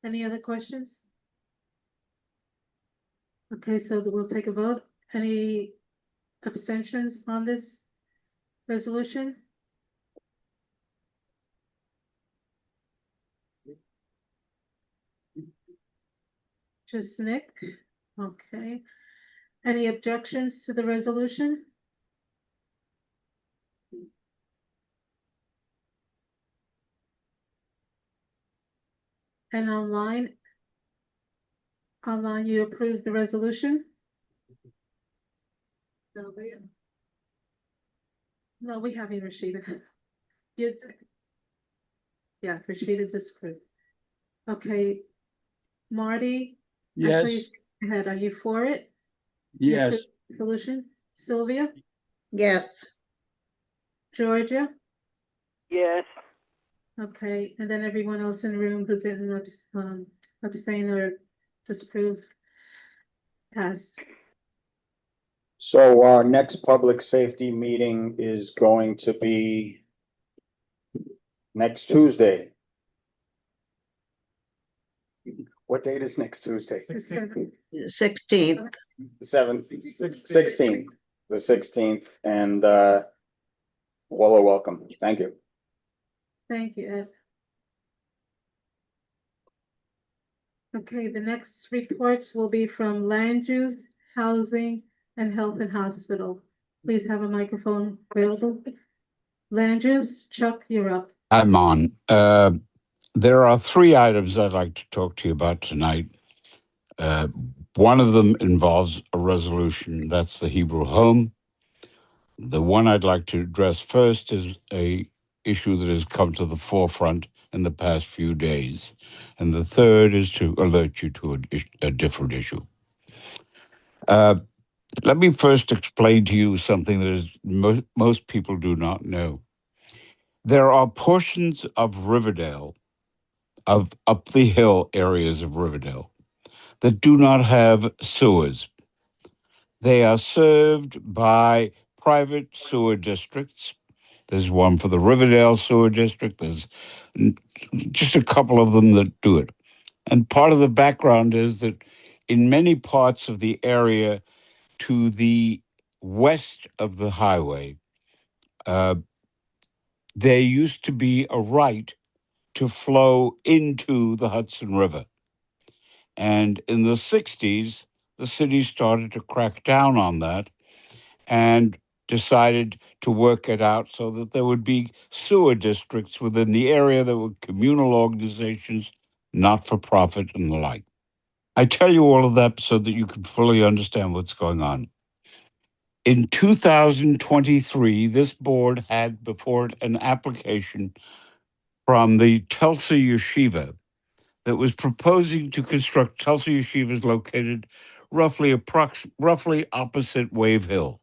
Speaker 1: Any other questions? Okay, so we'll take a vote. Any abstentions on this resolution? Just Nick? Okay. Any objections to the resolution? And online you approve the resolution? No, we have you, Rashida. Yeah, Rashida disapproved. Okay, Marty?
Speaker 13: Yes.
Speaker 1: Please, go ahead. Are you for it? You
Speaker 13: Yes.
Speaker 1: approve the Resolution? Sylvia?
Speaker 6: Yes.
Speaker 1: Georgia?
Speaker 6: Yes.
Speaker 1: Okay, and then everyone else in the room who didn't abstain or disapprove passed.
Speaker 10: So our next public safety meeting is going to be next Tuesday. What date is next Tuesday?
Speaker 6: 16th.
Speaker 10: The 16th, the 16th, and all are welcome. Thank you.
Speaker 1: Thank you, Ed. Okay, the next reports will be from Land Use, Housing, and Health and Hospital. Please have a microphone available. Land Use, Chuck, you're up.
Speaker 8: I'm on. There are 3 items I'd like to talk to you about tonight. One of them involves a resolution. That's the Hebrew Home. The one I'd like to address first is a issue that has come to the forefront in the past few days. And the third is to alert you to a different issue. Let me first explain to you something that is most people do not know. There are portions of Riverdale, of up the hill areas of Riverdale, that do not have sewers. They are served by private sewer districts. There's one for the Riverdale Sewer District. There's just a couple of them that do it. And part of the background is that in many parts of the area to the west of the highway, there used to be a right to flow into the Hudson River. And in the 60s, the city started to crack down on that and decided to work it out so that there would be sewer districts within the area that were communal organizations, not-for-profit, and the like. I tell you all of that so that you can fully understand what's going on. In 2023, this board had before it an application from the Tulsa Yeshiva that was proposing to construct. Tulsa Yeshiva is located roughly opposite Wave Hill.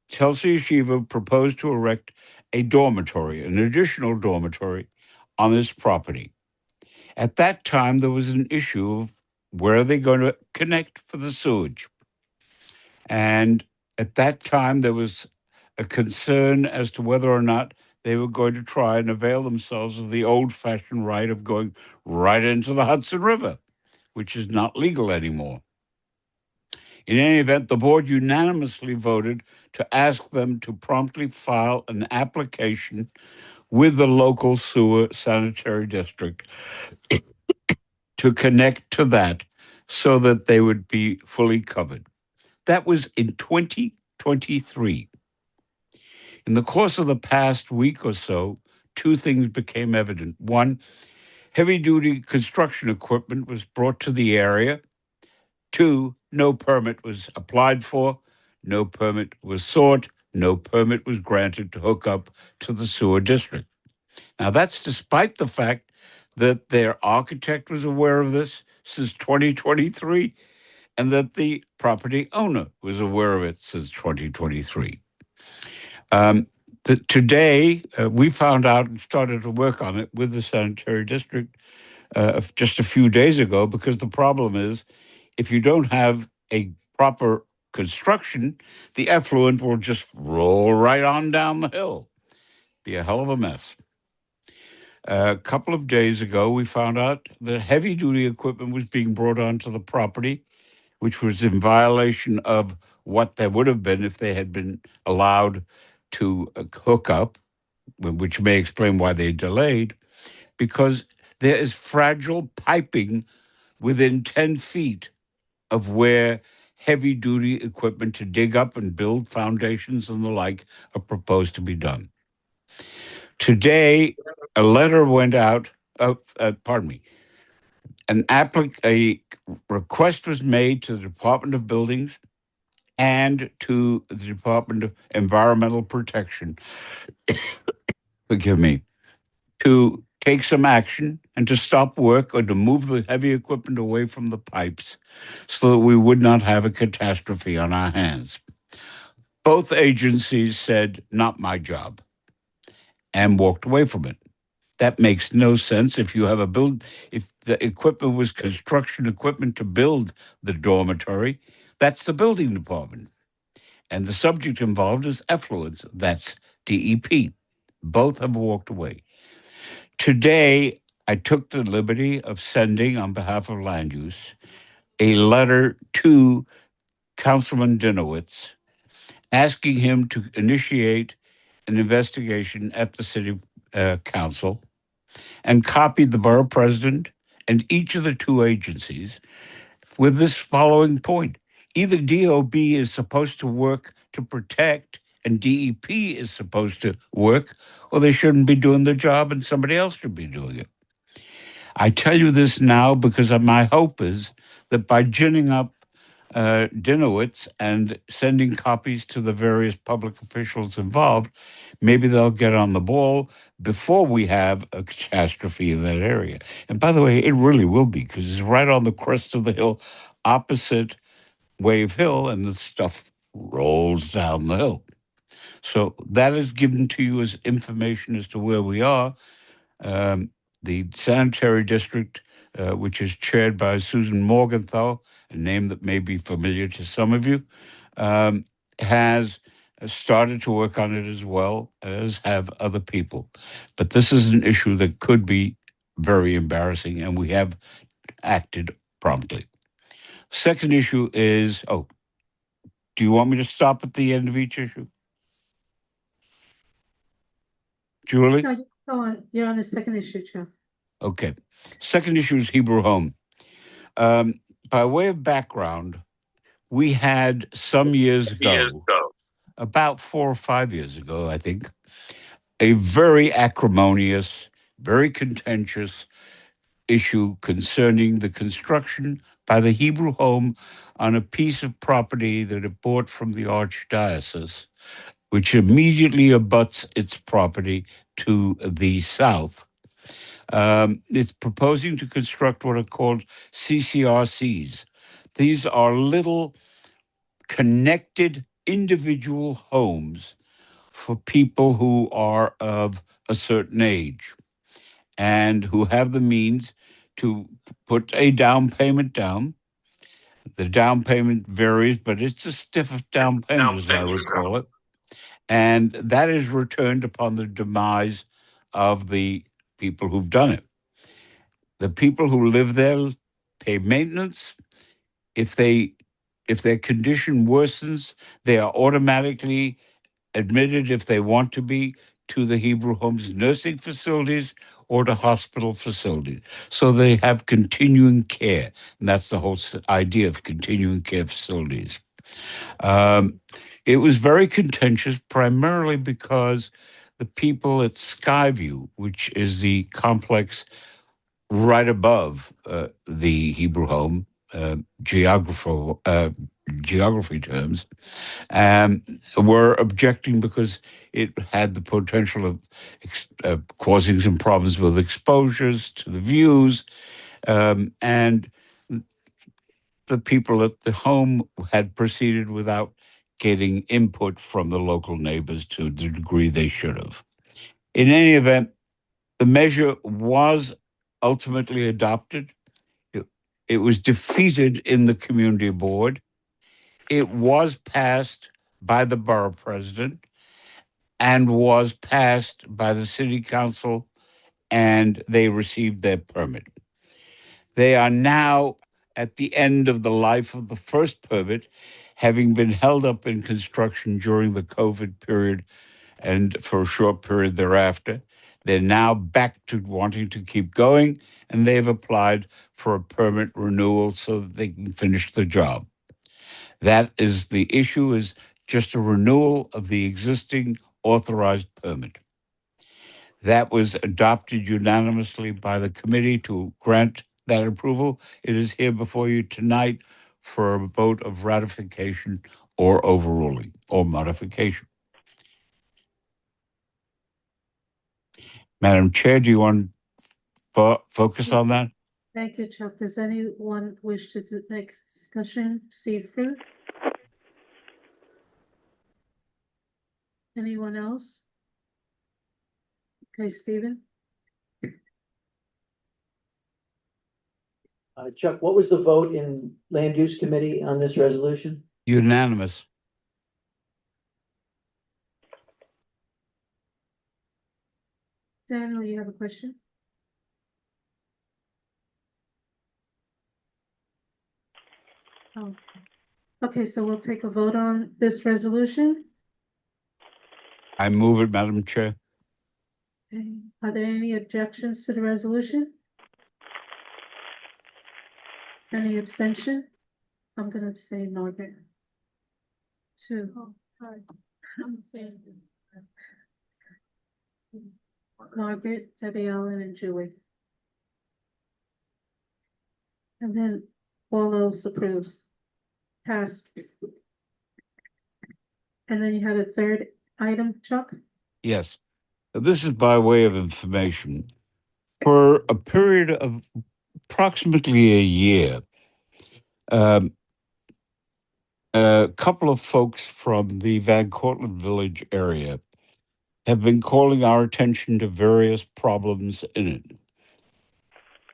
Speaker 8: Tulsa Yeshiva proposed to erect a dormitory, an additional dormitory, on this property. At that time, there was an issue of where are they going to connect for the sewage? And at that time, there was a concern as to whether or not they were going to try and avail themselves of the old-fashioned right of going right into the Hudson River, which is not legal anymore. In any event, the board unanimously voted to ask them to promptly file an application with the local sewer sanitary district to connect to that so that they would be fully covered. That was in 2023. In the course of the past week or so, two things became evident. One, heavy-duty construction equipment was brought to the area. Two, no permit was applied for, no permit was sought, no permit was granted to hook up to the sewer district. Now, that's despite the fact that their architect was aware of this since 2023 and that the property owner was aware of it since 2023. Today, we found out and started to work on it with the sanitary district just a few days ago, because the problem is if you don't have a proper construction, the effluent will just roll right on down the hill. Be a hell of a mess. A couple of days ago, we found out that heavy-duty equipment was being brought onto the property, which was in violation of what there would have been if they had been allowed to hook up, which may explain why they delayed, because there is fragile piping within 10 feet of where heavy-duty equipment to dig up and build foundations and the like are proposed to be done. Today, a letter went out, a request was made to the Department of Buildings and to the Department of Environmental Protection, forgive me, to take some action and to stop work or to move the heavy equipment away from the pipes so that we would not have a catastrophe on our hands. Both agencies said, not my job, and walked away from it. That makes no sense. If you have if the equipment was construction equipment to build the dormitory, that's the building department. And the subject involved is effluents. That's DEP. Both have walked away. Today, I took the liberty of sending, on behalf of land use, a letter to Councilman Dinowitz, asking him to initiate an investigation at the city council, and copied the borough president and each of the two agencies with this following point. Either DOB is supposed to work to protect and DEP is supposed to work, or they shouldn't be doing their job and somebody else should be doing it. I tell you this now because my hope is that by ginning up Dinowitz and sending copies to the various public officials involved, maybe they'll get on the ball before we have a catastrophe in that area. And by the way, it really will be, because it's right on the crest of the hill opposite Wave Hill, and the stuff rolls down the hill. So that is given to you as information as to where we are. The sanitary district, which is chaired by Susan Morgenthau, a name that may be familiar to some of you, has started to work on it as well, as have other people. But this is an issue that could be very embarrassing, and we have acted promptly. Second issue is, do you want me to stop at the end of each issue? Julie?
Speaker 1: No, go on. You're on the second issue, Chair.
Speaker 8: Okay. Second issue is Hebrew Home. By way of background, we had some years ago, about 4 or 5 years ago, I think, a very acrimonious, very contentious issue concerning the construction by the Hebrew Home on a piece of property that it bought from the Archdiocese, which immediately abuts its property to the south. It's proposing to construct what are called CCRCs. These are little connected individual homes for people who are of a certain age and who have the means to put a down payment down. The down payment varies, but it's a stiff down payment, as I recall it. And that is returned upon the demise of the people who've done it. The people who live there pay maintenance. If their condition worsens, they are automatically admitted, if they want to be, to the Hebrew Home's nursing facilities or to hospital facilities. So they have continuing care. And that's the whole idea of continuing care facilities. It was very contentious, primarily because the people at Skyview, which is the complex right above the Hebrew Home, geography terms, were objecting because it had the potential of causing some problems with exposures to the views, and the people at the home had proceeded without getting input from the local neighbors to the degree they should have. In any event, the measure was ultimately adopted. It was defeated in the community board. It was passed by the borough president and was passed by the city council, and they received their permit. They are now at the end of the life of the first permit, having been held up in construction during the COVID period and for a short period thereafter. They're now back to wanting to keep going, and they've applied for a permit renewal so that they can finish the job. That is the issue, is just a renewal of the existing authorized permit. That was adopted unanimously by the committee to grant that approval. It is here before you tonight for a vote of ratification or overruling or modification. Madam Chair, do you want to focus on that?
Speaker 1: Thank you, Chuck. Does anyone wish to make discussion, see fruit? Anyone else? Okay, Stephen?
Speaker 18: Chuck, what was the vote in Land Use Committee on this resolution?
Speaker 8: Unanimous.
Speaker 1: Daniel, you have a question? Okay. Okay, so we'll take a vote on this resolution.
Speaker 8: I move it, Madam Chair.
Speaker 1: Okay. Are there any objections to the resolution? Any abstention? I'm gonna abstain, Margaret. Two. Oh, sorry. I'm abstaining. Margaret, Debbie Allen, and Julie. And then all else approves. Pass. And then you had a third item, Chuck?
Speaker 8: Yes. This is by way of information. For a period of approximately a year, a couple of folks from the Van Cortlandt Village area have been calling our attention to various problems in it.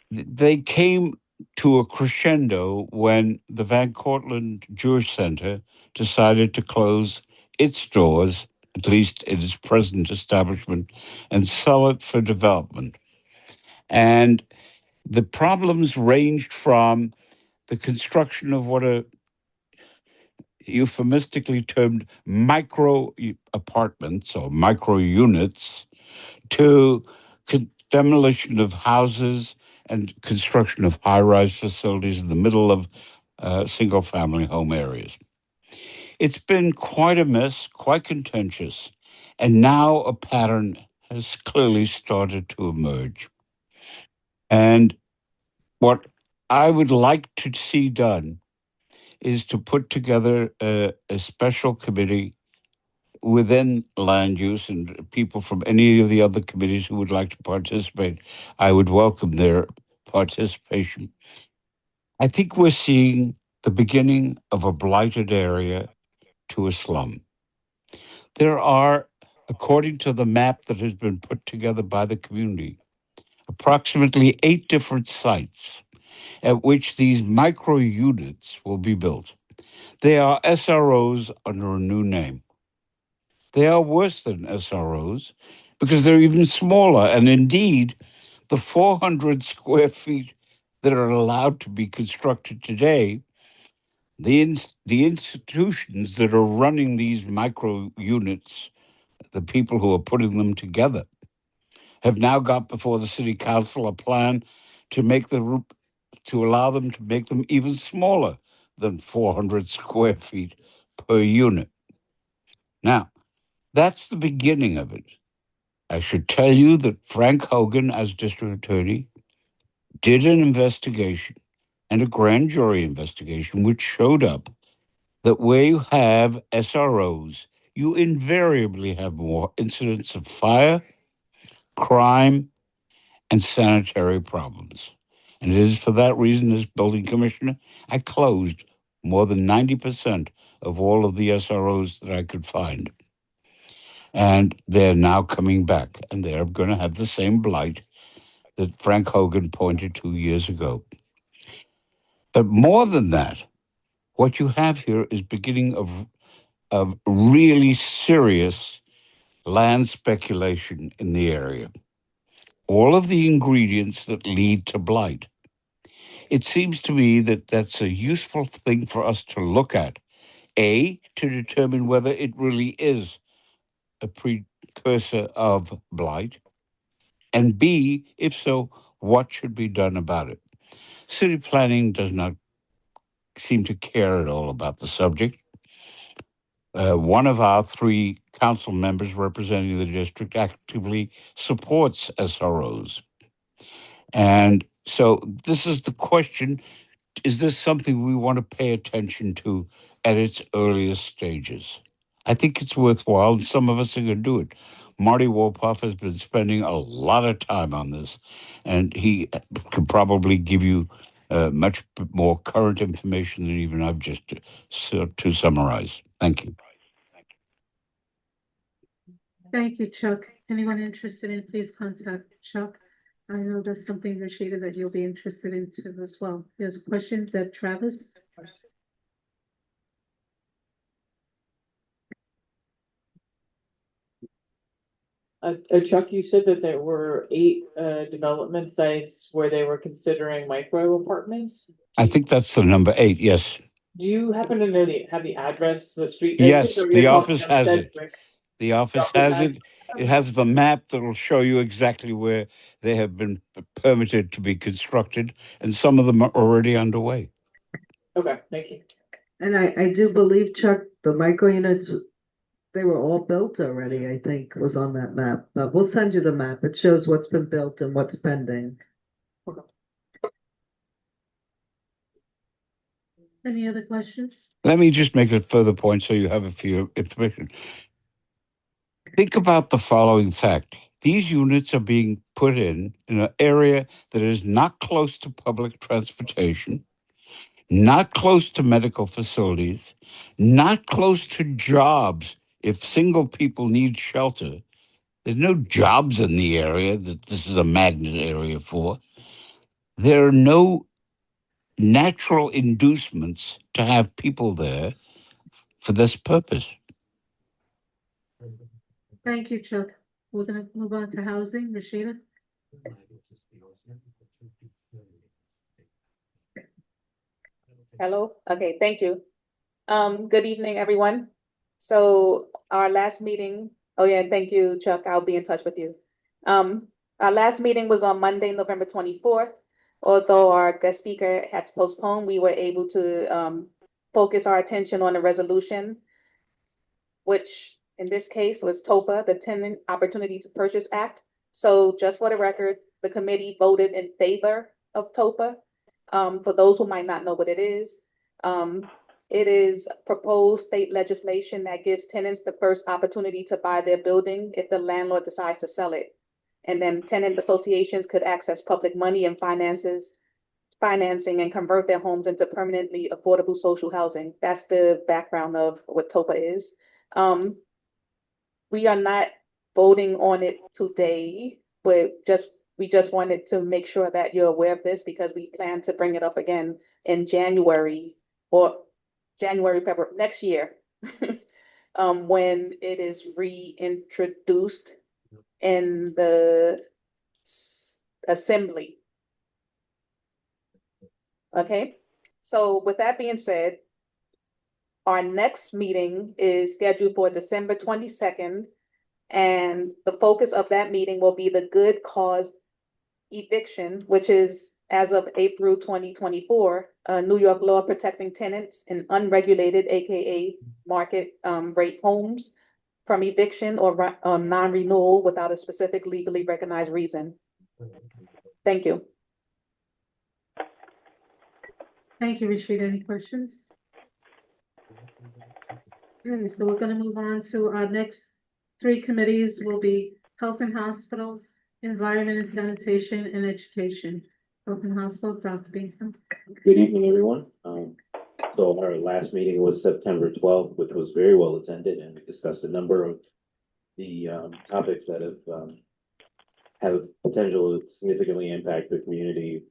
Speaker 8: They came to a crescendo when the Van Cortlandt Jewish Center decided to close its doors, at least in its present establishment, and sell it for development. And the problems ranged from the construction of what are euphemistically termed micro apartments or micro units to demolition of houses and construction of high-rise facilities in the middle of single-family home areas. It's been quite a mess, quite contentious, and now a pattern has clearly started to emerge. And What I would like to see done is to put together a special committee within land use, and people from any of the other committees who would like to participate, I would welcome their participation. I think we're seeing the beginning of a blighted area to a slum. There are, according to the map that has been put together by the community, approximately 8 different sites at which these micro units will be built. They are SROs under a new name. They are worse than SROs because they're even smaller. And indeed, the 400 square feet that are allowed to be constructed today, the institutions that are running these micro units, the people who are putting them together, have now got before the city council a plan to allow them to make them even smaller than 400 square feet per unit. Now, that's the beginning of it. I should tell you that Frank Hogan, as district attorney, did an investigation and a grand jury investigation, which showed up that where you have SROs, you invariably have more incidents of fire, crime, and sanitary problems. And it is for that reason, as building commissioner, I closed more than 90% of all of the SROs that I could find. And they're now coming back, and they're going to have the same blight that Frank Hogan pointed 2 years ago. But more than that, what you have here is beginning of really serious land speculation in the area. All of the ingredients that lead to blight. It seems to me that that's a useful thing for us to look at. A, to determine whether it really is a precursor of blight. And B, if so, what should be done about it? City planning does not seem to care at all about the subject. One of our 3 council members representing the district actively supports SROs. And so this is the question, is this something we want to pay attention to at its earliest stages? I think it's worthwhile, and some of us are going to do it. Marty Wolpoff has been spending a lot of time on this, and he could probably give you much more current information than even I've just to summarize. Thank you.
Speaker 1: Thank you, Chuck. Anyone interested in, please contact Chuck. I know that's something, Rashida, that you'll be interested in too as well. There's questions that Travis?
Speaker 20: Chuck, you said that there were 8 development sites where they were considering micro apartments.
Speaker 8: I think that's the number 8, yes.
Speaker 20: Do you happen to know have the address, the street?
Speaker 8: Yes,
Speaker 20: Or
Speaker 8: the
Speaker 20: you're
Speaker 8: office
Speaker 20: talking
Speaker 8: has
Speaker 20: about
Speaker 8: it.
Speaker 20: Sedgwick?
Speaker 8: The office has it. It has the map that will show you exactly where they have been permitted to be constructed, and some of them are already underway.
Speaker 20: Okay, thank you.
Speaker 15: And I do believe, Chuck, the micro units, they were all built already, I think, was on that map. But we'll send you the map. It shows what's been built and what's pending.
Speaker 1: Any other questions?
Speaker 8: Let me just make a further point so you have a few information. Think about the following fact. These units are being put in an area that is not close to public transportation, not close to medical facilities, not close to jobs. If single people need shelter, there's no jobs in the area that this is a magnet area for. There are no natural inducements to have people there for this purpose.
Speaker 1: Thank you, Chuck. We're gonna move on to housing, Rashida.
Speaker 21: Hello, okay, thank you. Good evening, everyone. So our last meeting, oh yeah, thank you, Chuck, I'll be in touch with you. Our last meeting was on Monday, November 24th. Although our guest speaker had to postpone, we were able to focus our attention on the resolution, which in this case was TOPA, the Tenant Opportunity to Purchase Act. So just for the record, the committee voted in favor of TOPA. For those who might not know what it is proposed state legislation that gives tenants the first opportunity to buy their building if the landlord decides to sell it. And then tenant associations could access public money and financing and convert their homes into permanently affordable social housing. That's the background of what TOPA is. We are not voting on it today, but we just wanted to make sure that you're aware of this because we plan to bring it up again in January, February next year, when it is reintroduced in the assembly. Okay, so with that being said, our next meeting is scheduled for December 22nd, and the focus of that meeting will be the good cause eviction, which is, as of April 2024, a New York law protecting tenants in unregulated, aka market rate homes from eviction or non-renewal without a specific legally recognized reason. Thank you.
Speaker 1: Thank you, Rashida. Any questions? Okay, so we're gonna move on to our next three committees will be Health and Hospitals, Environment and Sanitation, and Education. Health and Hospital, Dr. Bingham.
Speaker 7: Good evening, everyone. So our last meeting was September 12th, which was very well attended, and we discussed a number of the topics that have potential to significantly impact the community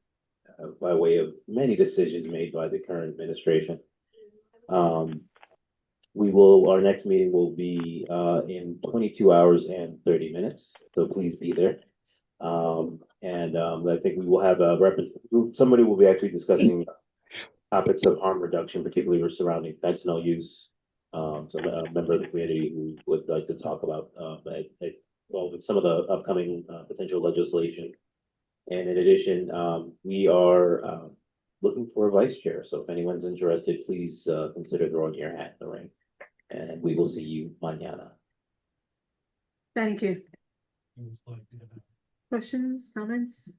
Speaker 7: by way of many decisions made by the current administration. Our next meeting will be in 22 hours and 30 minutes, so please be there. I think we will have somebody will be actually discussing topics of harm reduction, particularly surrounding fentanyl use. So a member of the community who would like to talk about with some of the upcoming potential legislation. And in addition, we are looking for a vice chair. So if anyone's interested, please consider throwing your hat in the ring. And we will see you mañana.
Speaker 1: Thank you. Questions, comments?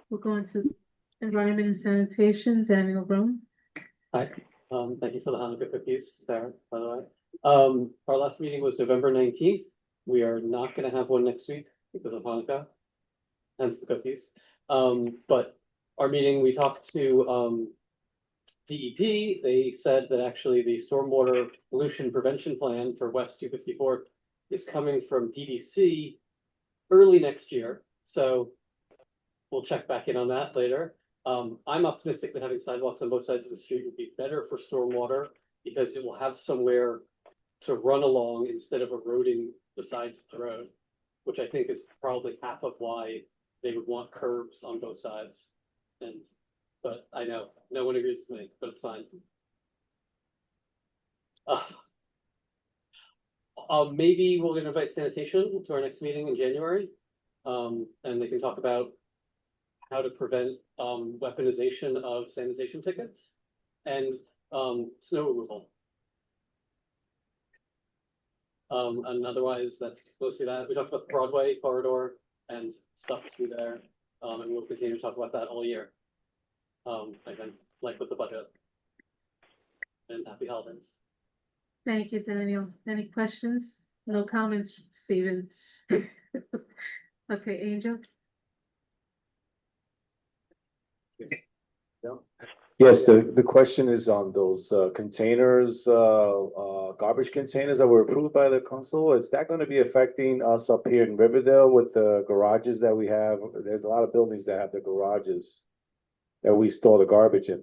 Speaker 1: We'll go into Environment and Sanitation, Daniel Brown.
Speaker 14: Hi, thank you for the Hanukkah cookies, Sarah, by the way. Our last meeting was November 19th. We are not gonna have one next week because of Hanukkah, hence the cookies. But our meeting, we talked to DEP. They said that actually the stormwater pollution prevention plan for West 254 is coming from DDC early next year. So we'll check back in on that later. I'm optimistic that having sidewalks on both sides of the street would be better for stormwater because it will have somewhere to run along instead of eroding the sides of the road, which I think is probably half of why they would want curbs on both sides. But I know no one agrees with me, but it's fine. Maybe we're gonna invite sanitation to our next meeting in January. And they can talk about how to prevent weaponization of sanitation tickets and snow removal. And otherwise, that's mostly that. We talked about the Broadway corridor and stuff to do there. And we'll continue to talk about that all year. Again, like with the budget. And happy holidays.
Speaker 1: Thank you, Daniel. Any questions? No comments, Stephen. Okay, Angel.
Speaker 4: Yes, the question is on those containers, garbage containers that were approved by the council. Is that going to be affecting us up here in Riverdale with the garages that we have? There's a lot of buildings that have the garages that we store the garbage in.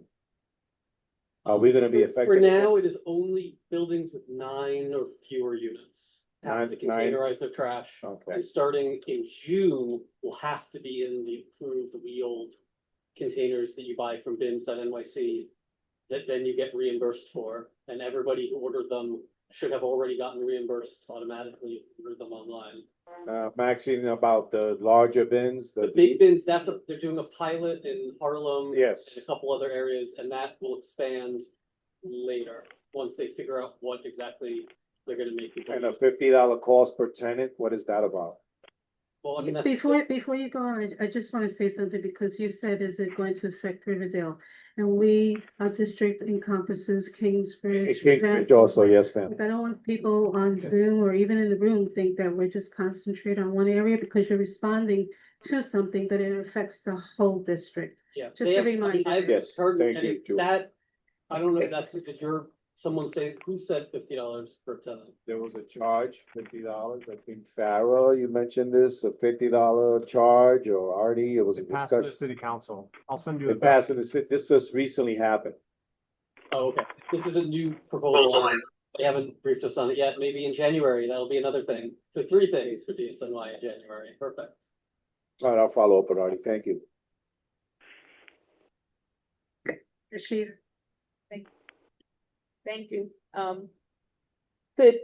Speaker 4: Are we going to be affected?
Speaker 14: For now, it is only buildings with 9 or fewer units. Have to containerize their trash.
Speaker 4: Okay.
Speaker 14: And starting in June, will have to be in the approved wheeled containers that you buy from bins.nyc that then you get reimbursed for. And everybody who ordered them should have already gotten reimbursed automatically if you ordered them online.
Speaker 4: Maxine, about the larger bins.
Speaker 14: The big bins, they're doing a pilot in Harlem.
Speaker 4: Yes.
Speaker 14: And a couple other areas, and that will expand later once they figure out what exactly they're going to make.
Speaker 4: And a $50 cost per tenant. What is that about?
Speaker 14: Well, I mean, that's.
Speaker 1: Before you go on, I just want to say something because you said, is it going to affect Riverdale? And our district encompasses Kingsbridge.
Speaker 4: Kingsbridge also, yes, ma'am.
Speaker 1: Like, I don't want people on Zoom or even in the room think that we're just concentrated on one area because you're responding to something, but it affects the whole district.
Speaker 14: Yeah.
Speaker 1: Just a reminder.
Speaker 14: I've
Speaker 4: Yes,
Speaker 14: heard
Speaker 4: thank
Speaker 14: and
Speaker 4: you, Julie.
Speaker 14: that, I don't know if that's, did someone say, who said $50 per tenant?
Speaker 4: There was a charge, $50. I think Farah, you mentioned this, a $50 charge, or Artie, it was a
Speaker 3: Passed to the
Speaker 4: discussion.
Speaker 3: city council. I'll send you.
Speaker 4: It passed in the city, this just recently happened.
Speaker 14: Oh, okay. This is a new proposal. They haven't briefed us on it yet. Maybe in January, that'll be another thing. So 3 things for DSNY in January. Perfect.
Speaker 4: All right, I'll follow up with Artie, thank you.
Speaker 1: Rashida.
Speaker 21: Thank you. Could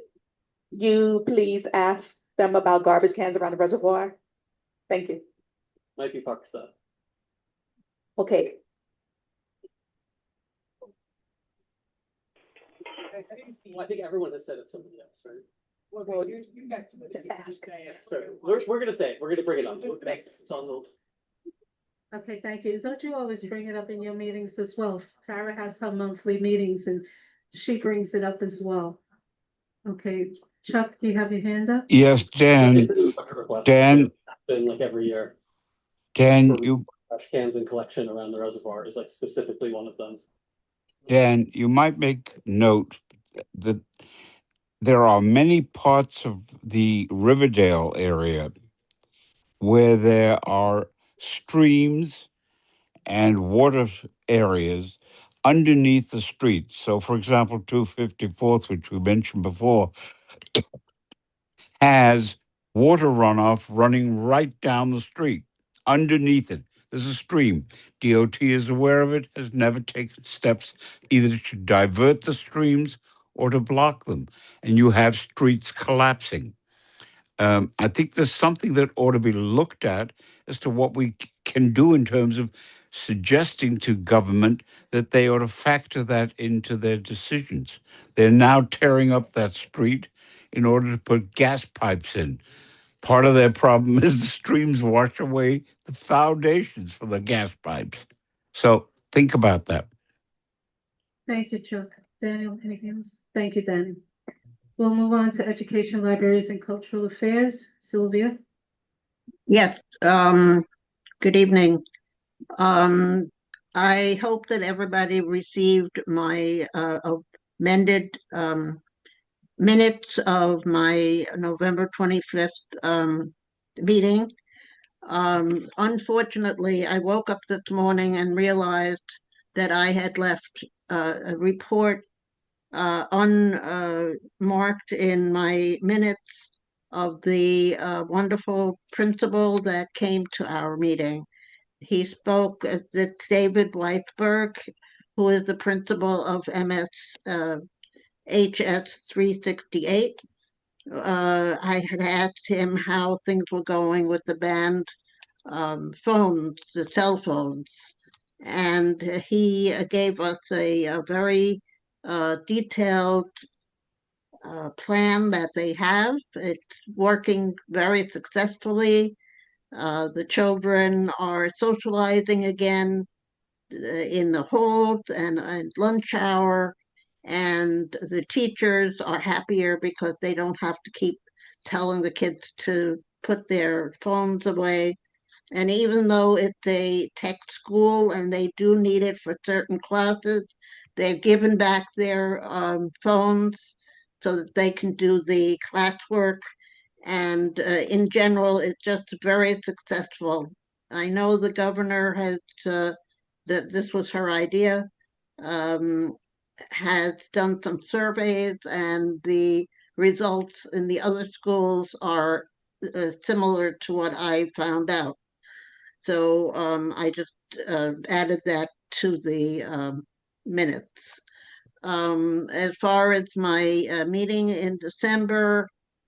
Speaker 21: you please ask them about garbage cans around the reservoir? Thank you.
Speaker 14: Might be Pakistan.
Speaker 21: Okay.
Speaker 14: I think everyone has said it, somebody else, right?
Speaker 21: Well, you got to just ask.
Speaker 14: We're gonna say it. We're gonna bring it up. It's on the.
Speaker 1: Okay, thank you. Don't you always bring it up in your meetings as well? Farah has her monthly meetings and she brings it up as well. Okay, Chuck, you have your hand up?
Speaker 8: Yes, Dan. Dan.
Speaker 14: Been like every year.
Speaker 8: Dan, you.
Speaker 14: Trash cans and collection around the reservoir is like specifically one of them.
Speaker 8: Dan, you might make note that there are many parts of the Riverdale area where there are streams and water areas underneath the streets. So, for example, 254th, which we mentioned before, has water runoff running right down the street. Underneath it, there's a stream. DOT is aware of it, has never taken steps either to divert the streams or to block them. And you have streets collapsing. I think there's something that ought to be looked at as to what we can do in terms of suggesting to government that they ought to factor that into their decisions. They're now tearing up that street in order to put gas pipes in. Part of their problem is the streams wash away the foundations for the gas pipes. So think about that.
Speaker 1: Thank you, Chuck. Daniel, anything else? Thank you, Daniel. We'll move on to education, libraries, and cultural affairs. Sylvia?
Speaker 22: Yes, good evening. I hope that everybody received my amended minutes of my November 25th meeting. Unfortunately, I woke up this morning and realized that I had left a report unmarked in my minutes of the wonderful principal that came to our meeting. He spoke, it's David Weisberg, who is the principal of HS 368. I had asked him how things were going with the banned phones, the cell phones, and he gave us a very detailed plan that they have. It's working very successfully. The children are socializing again in the halls and lunch hour, and the teachers are happier because they don't have to keep telling the kids to put their phones away. And even though it's a tech school and they do need it for certain classes, they've given back their phones so that they can do the classwork. And in general, it's just very successful. I know the governor has, that this was her idea, has done some surveys, and the results in the other schools are similar to what I found out. So I just added that to the minutes. As far as my meeting in December,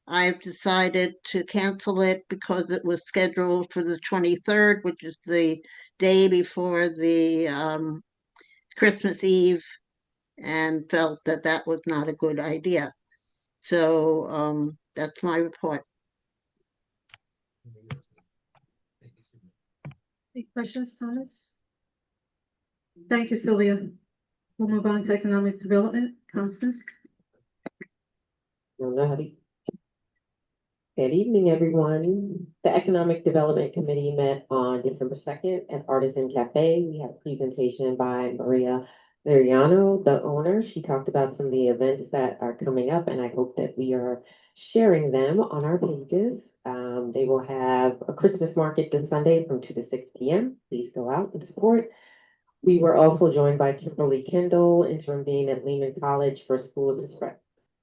Speaker 22: I've decided to cancel it because it was scheduled for the 23rd, which is the day before the Christmas Eve, and felt that that was not a good idea. So that's my report.
Speaker 1: Any questions, comments? Thank you, Sylvia. We'll move on to economic development. Constance?
Speaker 3: Good evening, everyone. The Economic Development Committee met on December 2nd at Artisan Cafe. We had a presentation by Maria Liriano, the owner. She talked about some of the events that are coming up, and I hope that we are sharing them on our pages. They will have a Christmas market this Sunday from 2 to 6 p.m. Please go out and support. We were also joined by Kimberly Kendall, interim dean at Lehman College for School of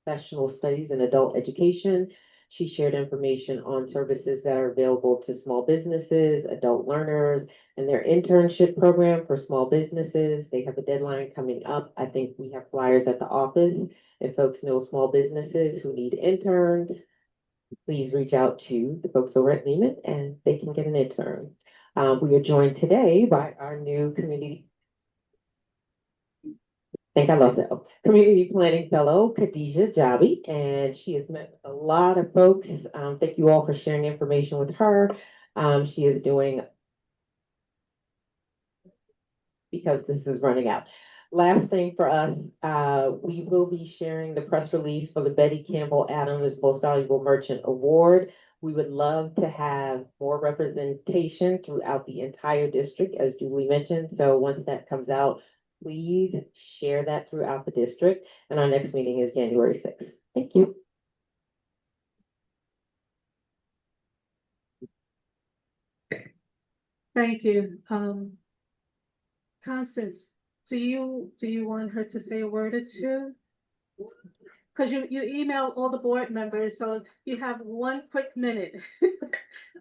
Speaker 3: Professional Studies and Adult Education. She shared information on services that are available to small businesses, adult learners, and their internship program for small businesses. They have a deadline coming up. I think we have flyers at the office. If folks know small businesses who need interns, please reach out to the folks over at Lehman and they can get an intern. We are joined today by our new community Community Planning Fellow, Khadijah Jabi, and she has met with a lot of folks. Thank you all for sharing information with her. She is doing, because this is running out. Last thing for us, we will be sharing the press release for the Betty Campbell Adams Most Valuable Merchant Award. We would love to have more representation throughout the entire district, as Julie mentioned. So once that comes out, please share that throughout the district. And our next meeting is January 6th. Thank you.
Speaker 1: Thank you. Constance, do you want her to say a word or two? Because you emailed all the board members, so you have 1 quick minute.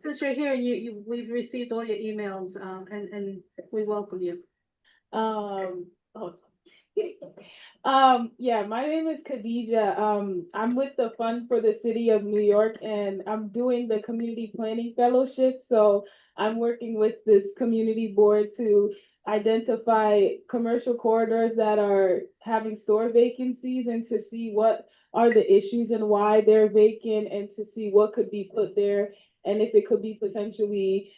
Speaker 1: Since you're here, we've received all your emails, and we welcome you.
Speaker 5: Yeah, my name is Khadijah. I'm with the Fund for the City of New York, and I'm doing the Community Planning Fellowship. So I'm working with this community board to identify commercial corridors that are having store vacancies and to see what are the issues and why they're vacant and to see what could be put there and if it could be potentially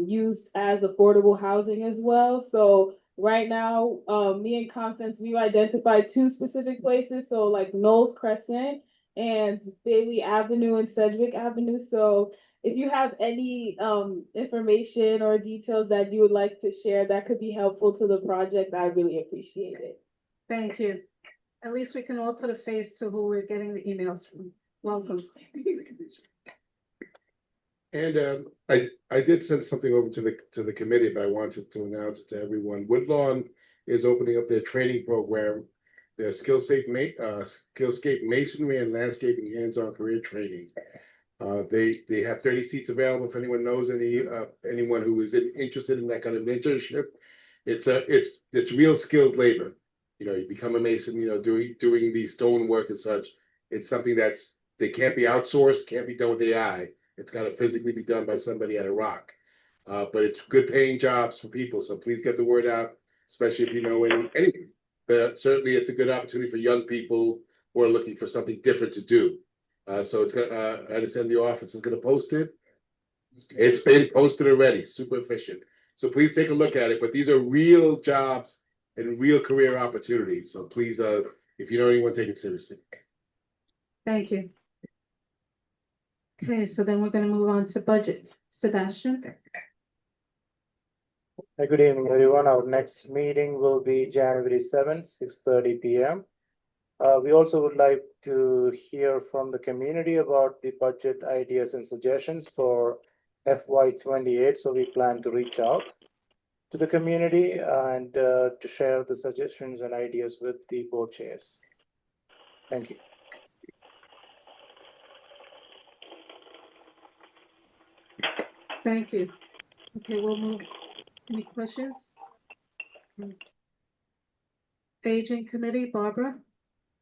Speaker 5: used as affordable housing as well. So right now, me and Constance, we've identified 2 specific places. So like Knowles Crescent and Bailey Avenue and Sedgwick Avenue. So if you have any information or details that you would like to share that could be helpful to the project, I really appreciate it.
Speaker 1: Thank you. At least we can all put a face to who we're getting the emails from. Welcome.
Speaker 23: And I did send something over to the committee, but I wanted to announce it to everyone. Woodlawn is opening up their training program, their Skillscape Masonry and Landscaping Hands-on Career Training. They have 30 seats available. If anyone knows anyone who is interested in that kind of internship, it's real skilled labor. You know, you become a mason, you know, doing these stone work and such. It's something they can't be outsourced, can't be done with AI. It's got to physically be done by somebody at a rock. But it's good paying jobs for people. So please get the word out, especially if you know anyone. But certainly it's a good opportunity for young people who are looking for something different to do. So it's I understand the office is going to post it. It's been posted already, super efficient. So please take a look at it. But these are real jobs and real career opportunities. So please, if you know anyone, take it seriously.
Speaker 1: Thank you. Okay, so then we're going to move on to budget. Sebastian?
Speaker 24: Good evening, everyone. Our next meeting will be January 7th, 6:30 p.m. We also would like to hear from the community about the budget ideas and suggestions for FY28. So we plan to reach out to the community and to share the suggestions and ideas with the board chairs. Thank you.
Speaker 1: Thank you. Okay, we'll move. Any questions? Aging Committee, Barbara?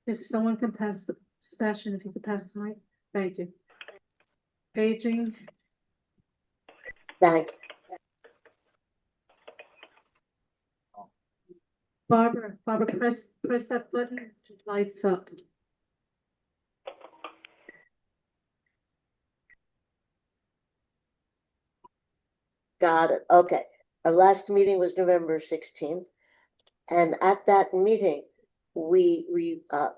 Speaker 1: If someone can pass the Sebastian, if you could pass the mic. Thank you. Aging.
Speaker 25: Thank you.
Speaker 1: Barbara, press that button. It lights up.
Speaker 25: Got it. Okay.
Speaker 2: Our last meeting was November 16th. And at that meeting, we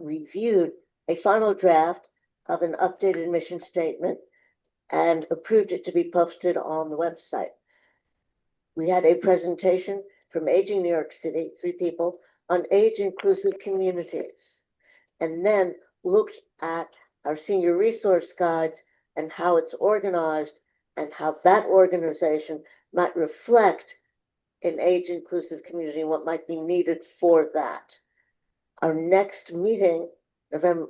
Speaker 2: reviewed a final draft of an updated mission statement and approved it to be posted on the website. We had a presentation from Aging New York City, 3 people, on age-inclusive communities, and then looked at our senior resource guides and how it's organized and how that organization might reflect an age-inclusive community and what might be needed for that. Our next meeting,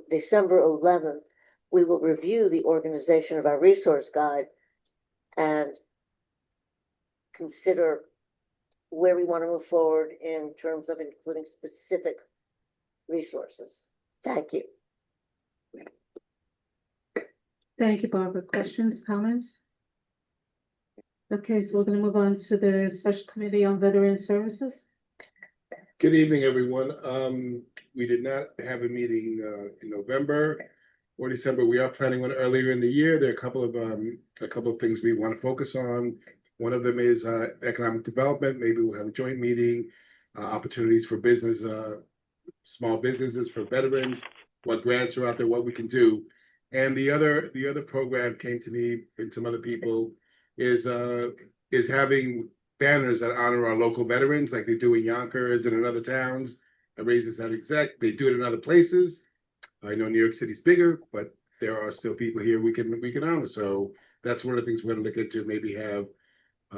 Speaker 2: December 11th, we will review the organization of our resource guide and consider where we want to move forward in terms of including specific resources. Thank you.
Speaker 1: Thank you, Barbara. Questions, comments? Okay, so we're going to move on to the Special Committee on Veteran Services.
Speaker 23: Good evening, everyone. We did not have a meeting in November or December. We are planning one earlier in the year. There are a couple of things we want to focus on. One of them is economic development. Maybe we'll have a joint meeting, opportunities for business, small businesses for veterans, what grants are out there, what we can do. And the other program came to me and some other people is having banners that honor our local veterans, like they do in Yonkers and in other towns. It raises that exec. They do it in other places. I know New York City's bigger, but there are still people here we can honor. So that's one of the things we're going to look into. Maybe have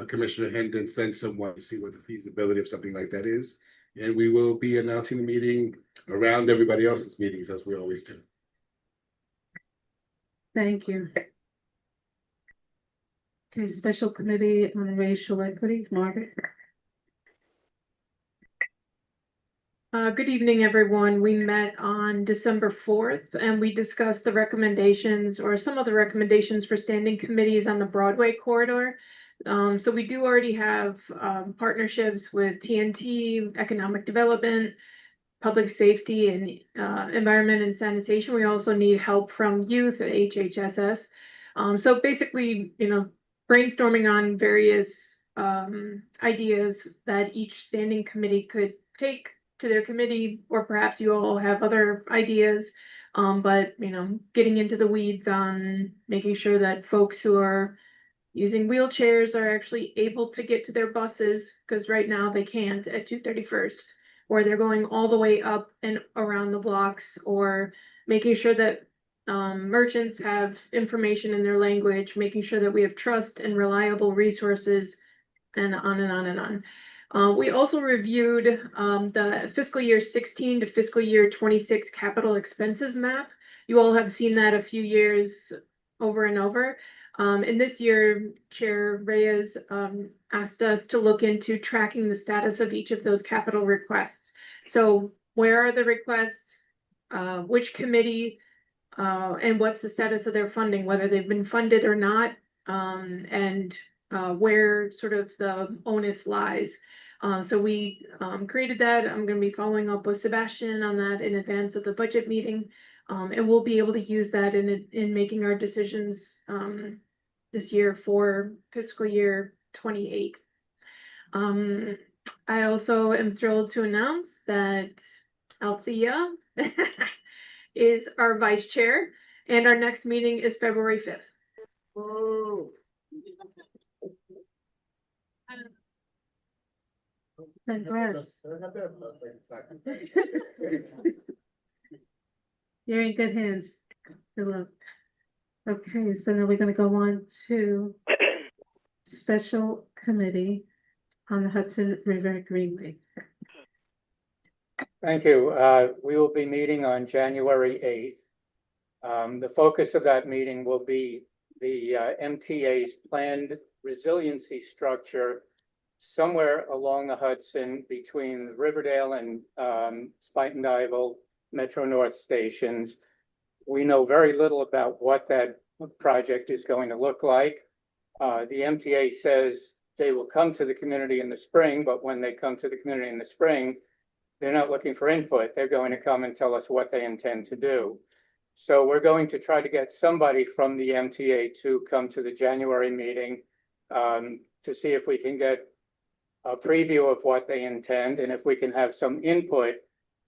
Speaker 23: Commissioner Hendon send someone to see what the feasibility of something like that is. And we will be announcing the meeting around everybody else's meetings, as we always do.
Speaker 1: Thank you. Okay, Special Committee on Racial Equity, Margaret.
Speaker 11: Good evening, everyone. We met on December 4th and we discussed the recommendations or some of the recommendations for standing committees on the Broadway corridor. So we do already have partnerships with TNT, Economic Development, Public Safety, and Environment and Sanitation. We also need help from youth at HHSS. So basically, brainstorming on various ideas that each standing committee could take to their committee, or perhaps you all have other ideas. But getting into the weeds on making sure that folks who are using wheelchairs are actually able to get to their buses, because right now they can't at 231st, or they're going all the way up and around the blocks, or making sure that merchants have information in their language, making sure that we have trust and reliable resources, and on and on and on. We also reviewed the fiscal year 16 to fiscal year 26 capital expenses map. You all have seen that a few years over and over. And this year, Chair Reyes asked us to look into tracking the status of each of those capital requests. So where are the requests, which committee, and what's the status of their funding, whether they've been funded or not, and where sort of the onus lies. So we created that. I'm going to be following up with Sebastian on that in advance of the budget meeting. And we'll be able to use that in making our decisions this year for fiscal year 28. I also am thrilled to announce that Althea is our vice chair, and our next meeting is February 5th.
Speaker 2: Whoa.
Speaker 1: Congrats. You're in good hands. Good luck. Okay, so now we're going to go on to Special Committee on the Hudson River Greenway.
Speaker 9: Thank you. We will be meeting on January 8th. The focus of that meeting will be the MTA's planned resiliency structure somewhere along the Hudson between Riverdale and Spuyten Duyvil Metro North stations. We know very little about what that project is going to look like. The MTA says they will come to the community in the spring, but when they come to the community in the spring, they're not looking for input. They're going to come and tell us what they intend to do. So we're going to try to get somebody from the MTA to come to the January meeting to see if we can get a preview of what they intend, and if we can have some input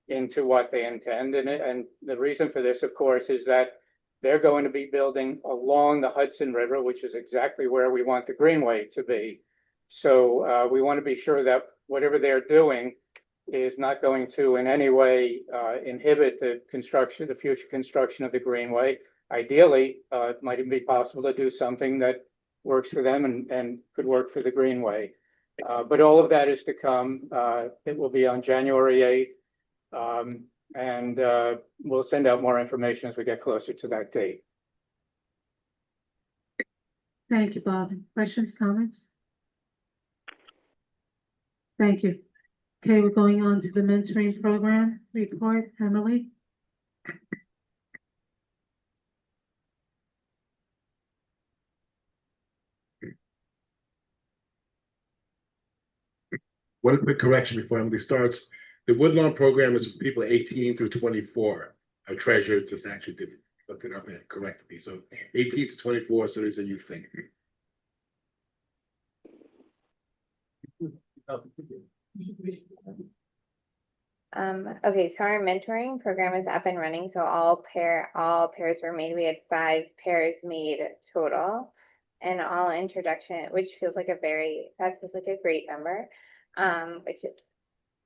Speaker 9: into what they intend. And the reason for this, of course, is that they're going to be building along the Hudson River, which is exactly where we want the Greenway to be. So we want to be sure that whatever they're doing is not going to in any way inhibit the future construction of the Greenway. Ideally, it might even be possible to do something that works for them and could work for the Greenway. But all of that is to come. It will be on January 8th. And we'll send out more information as we get closer to that date.
Speaker 1: Thank you, Bob. Questions, comments? Thank you. Okay, we're going on to the mentoring program report. Emily?
Speaker 23: One quick correction before Emily starts. The Woodlawn program is for people 18 through 24. Our treasurer just actually did look it up and corrected me. So 18 to 24, so there's a youth thing.
Speaker 12: Okay, so our mentoring program is up and running. So all pairs were made. We had 5 pairs made total, and all introduction, which feels like a great number. Which is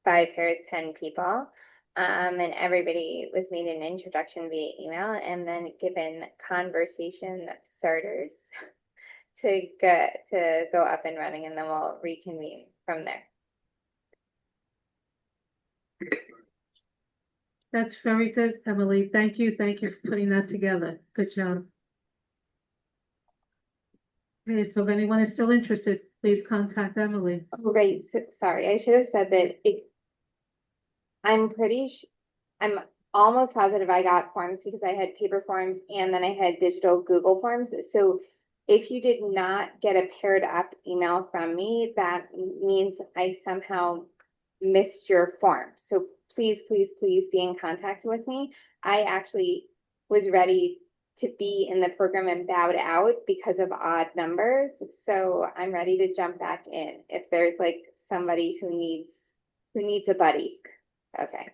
Speaker 12: 5 pairs, 10 people. And everybody was made an introduction via email and then given conversation starters to go up and running, and then we'll reconvene from there.
Speaker 1: That's very good, Emily. Thank you. Thank you for putting that together. Good job. Okay, so if anyone is still interested, please contact Emily.
Speaker 12: Oh, right. So, sorry, I should have said that I'm almost positive I got forms because I had paper forms and then I had digital Google forms. So if you did not get a paired up email from me, that means I somehow missed your form. So please, please, please be in contact with me. I actually was ready to be in the program and bowed out because of odd numbers. So I'm ready to jump back in if there's like somebody who needs a buddy. Okay.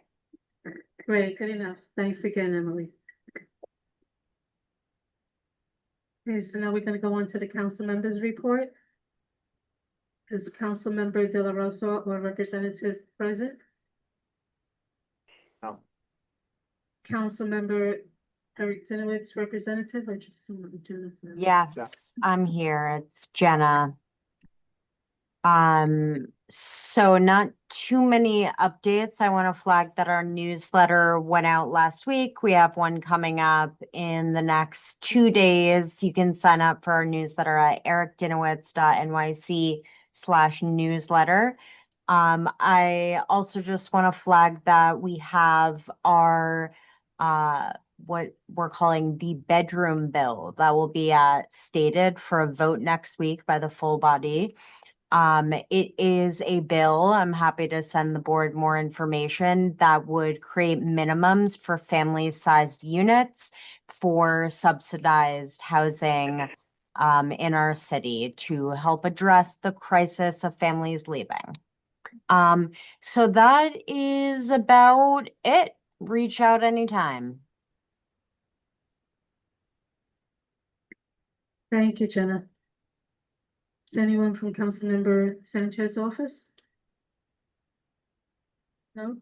Speaker 1: Great, good enough. Thanks again, Emily. Okay, so now we're going to go on to the council members report. Is Council Member De La Rosa or representative present?
Speaker 24: No.
Speaker 1: Council Member Eric Dinowitz, representative. I just want to do that.
Speaker 16: Yes, I'm here. It's Jenna. So not too many updates. I want to flag that our newsletter went out last week. We have one coming up in the next 2 days. You can sign up for our newsletter at ericdinowitz.nyc/newsletter. I also just want to flag that we have our what we're calling the bedroom bill that will be stated for a vote next week by the full body. It is a bill. I'm happy to send the board more information that would create minimums for family-sized units for subsidized housing in our city to help address the crisis of families leaving. So that is about it. Reach out anytime.
Speaker 1: Thank you, Jenna. Is anyone from Councilmember Sanchez's office? No?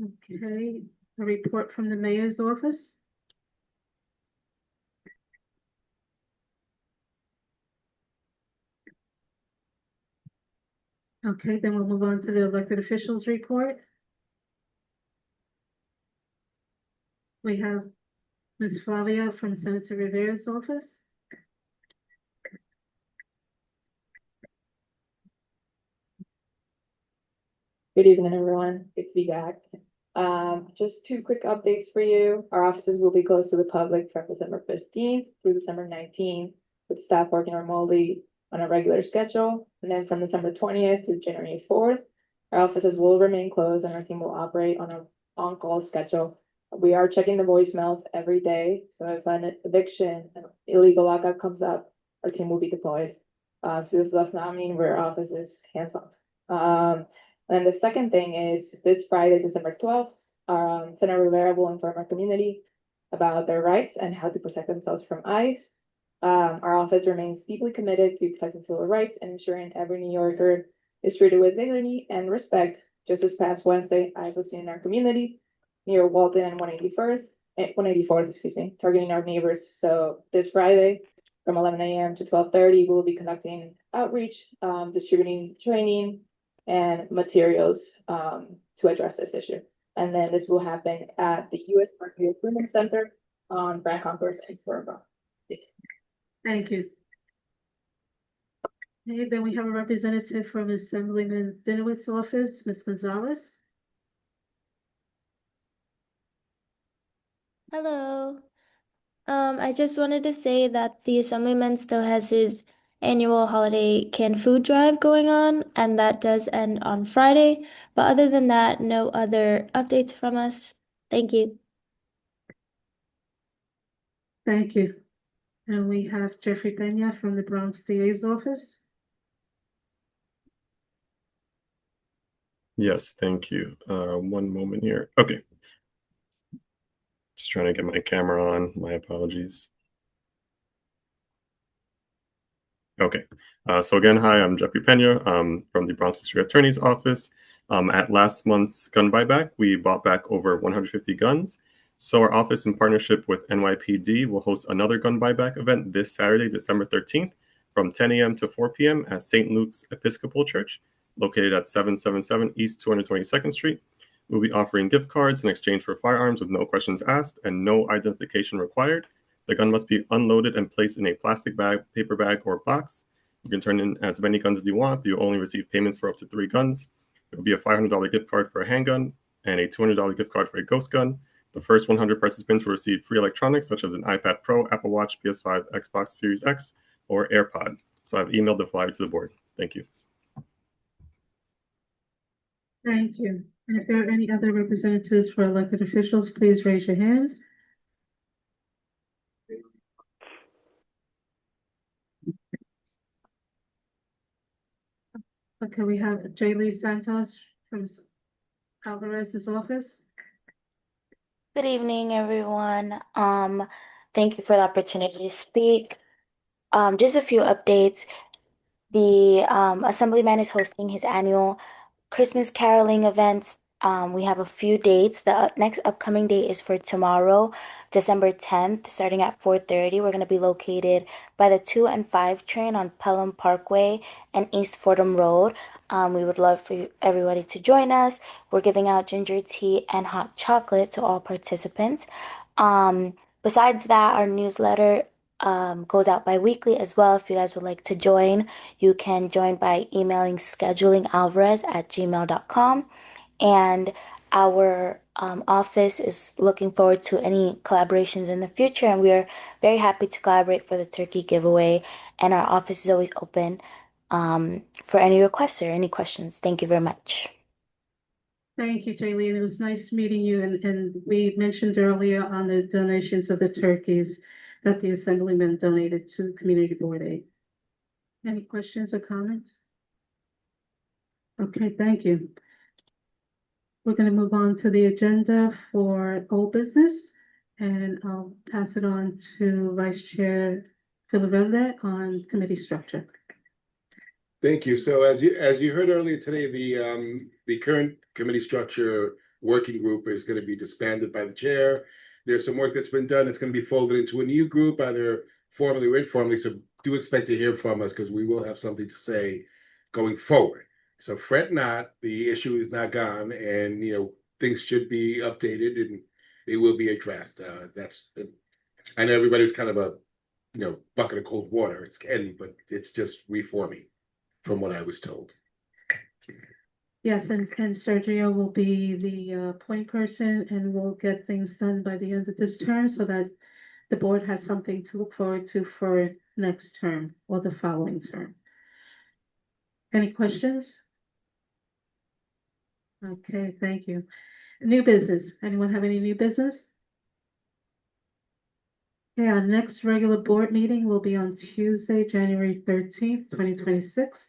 Speaker 1: Okay, a report from the mayor's office? Okay, then we'll move on to the elected officials report. We have Ms. Flavia from Senator Rivera's office.
Speaker 17: Good evening, everyone. Good to be back. Just 2 quick updates for you. Our offices will be closed to the public from December 15th through December 19th, with staff working remotely on a regular schedule. And then from December 20th through January 4th, our offices will remain closed and our team will operate on an on-call schedule. We are checking the voicemails every day. So if an eviction, an illegal lockout comes up, our team will be deployed. So this does not mean our office is hands-off. And the second thing is this Friday, December 12th, Senator Rivera will inform our community about their rights and how to protect themselves from ICE. Our office remains deeply committed to protecting civil rights and ensuring every New Yorker is treated with dignity and respect. Just this past Wednesday, ICE was seen in our community near Walton and 184th, excuse me, targeting our neighbors. So this Friday, from 11 a.m. to 12:30, we'll be conducting outreach, distributing training and materials to address this issue. And then this will happen at the U.S. Market Women's Center on Grand Concourse in Toronto.
Speaker 1: Thank you. Okay, then we have a representative from Assemblyman Dinowitz's office, Ms. Gonzalez.
Speaker 6: Hello. I just wanted to say that the Assemblyman still has his annual holiday canned food drive going on, and that does end on Friday. But other than that, no other updates from us. Thank you.
Speaker 1: Thank you. And we have Jeffrey Pena from the Bronx DA's office.
Speaker 10: Yes, thank you. One moment here. Okay. Just trying to get my camera on. My apologies. Okay. So again, hi, I'm Jeffrey Pena from the Bronx District Attorney's Office. At last month's gun buyback, we bought back over 150 guns. So our office, in partnership with NYPD, will host another gun buyback event this Saturday, December 13th, from 10 a.m. to 4 p.m. at St. Luke's Episcopal Church, located at 777 East 222nd Street. We'll be offering gift cards in exchange for firearms with no questions asked and no identification required. The gun must be unloaded and placed in a plastic bag, paper bag, or box. You can turn in as many guns as you want, but you only receive payments for up to 3 guns. There will be a $500 gift card for a handgun and a $200 gift card for a ghost gun. The first 100 participants will receive free electronics such as an iPad Pro, Apple Watch, PS5, Xbox Series X, or AirPod. So I've emailed the flyer to the board. Thank you.
Speaker 1: Thank you. And if there are any other representatives for elected officials, please raise your hands. Okay, we have J. Lee Santos from Alvarez's office.
Speaker 6: Good evening, everyone. Thank you for the opportunity to speak. Just a few updates. The Assemblyman is hosting his annual Christmas caroling events. We have a few dates. The next upcoming date is for tomorrow, December 10th, starting at 4:30. We're going to be located by the 2 and 5 train on Pelham Parkway and East Fordham Road. We would love for everybody to join us. We're giving out ginger tea and hot chocolate to all participants. Besides that, our newsletter goes out bi-weekly as well. If you guys would like to join, you can join by emailing schedulingalvarez@gmail.com. And our office is looking forward to any collaborations in the future, and we are very happy to collaborate for the turkey giveaway. And our office is always open for any requests or any questions. Thank you very much.
Speaker 1: Thank you, Jaylene. It was nice meeting you. And we mentioned earlier on the donations of the turkeys that the Assemblyman donated to Community Board Aid. Any questions or comments? Okay, thank you. We're going to move on to the agenda for old business, and I'll pass it on to Vice Chair Filaverde on committee structure.
Speaker 23: Thank you. So as you heard earlier today, the current committee structure working group is going to be disbanded by the chair. There's some work that's been done. It's going to be folded into a new group, either formally or informally. So do expect to hear from us because we will have something to say going forward. So fret not, the issue is not gone, and things should be updated and they will be addressed. I know everybody's kind of a bucket of cold water. It's candy, but it's just reforming from what I was told.
Speaker 1: Yes, and Sergio will be the point person, and we'll get things done by the end of this term so that the board has something to look forward to for next term or the following term. Any questions? Okay, thank you. New business. Anyone have any new business? Okay, our next regular board meeting will be on Tuesday, January 13th, 2026.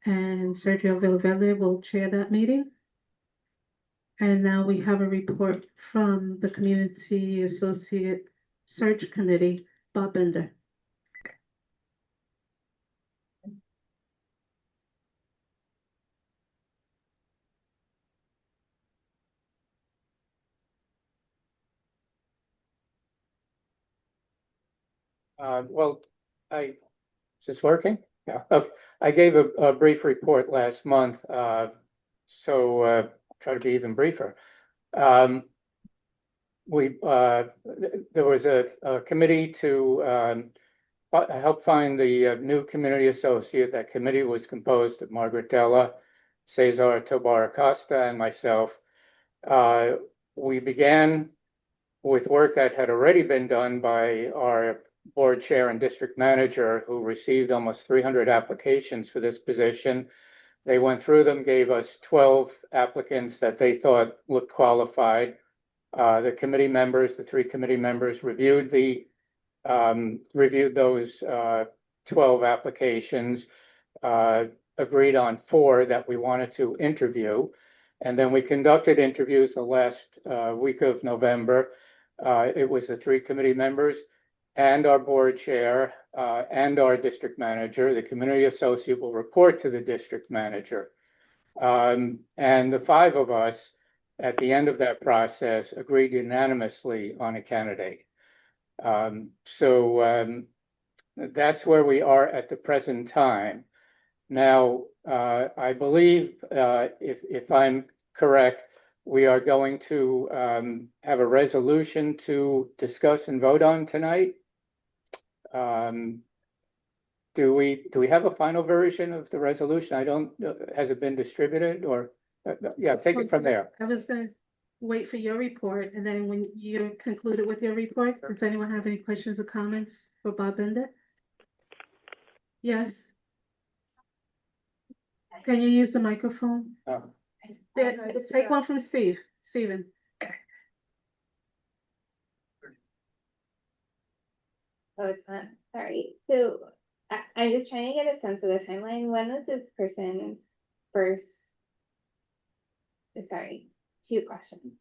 Speaker 1: And Sergio Villaverde will chair that meeting. And now we have a report from the Community Associate Search Committee, Bob Bender.
Speaker 9: Well, is this working? Yeah, okay. I gave a brief report last month, so I'll try to be even briefer. There was a committee to help find the new community associate. That committee was composed of Margaret Della, Cesar Tobar Acosta, and myself. We began with work that had already been done by our board chair and district manager, who received almost 300 applications for this position. They went through them, gave us 12 applicants that they thought looked qualified. The committee members, the 3 committee members, reviewed those 12 applications, agreed on 4 that we wanted to interview. And then we conducted interviews the last week of November. It was the 3 committee members and our board chair and our district manager. The community associate will report to the district manager. And the 5 of us, at the end of that process, agreed unanimously on a candidate. So that's where we are at the present time. Now, I believe, if I'm correct, we are going to have a resolution to discuss and vote on tonight. Do we have a final version of the resolution? Has it been distributed, or yeah, take it from there.
Speaker 1: I was gonna wait for your report, and then when you're concluded with your report, does anyone have any questions or comments for Bob Bender? Yes. Can you use the microphone? Take one from Stephen.
Speaker 12: Oh, it's not, sorry. So I'm just trying to get a sense of the timeline. When was this person first? Sorry, 2 questions.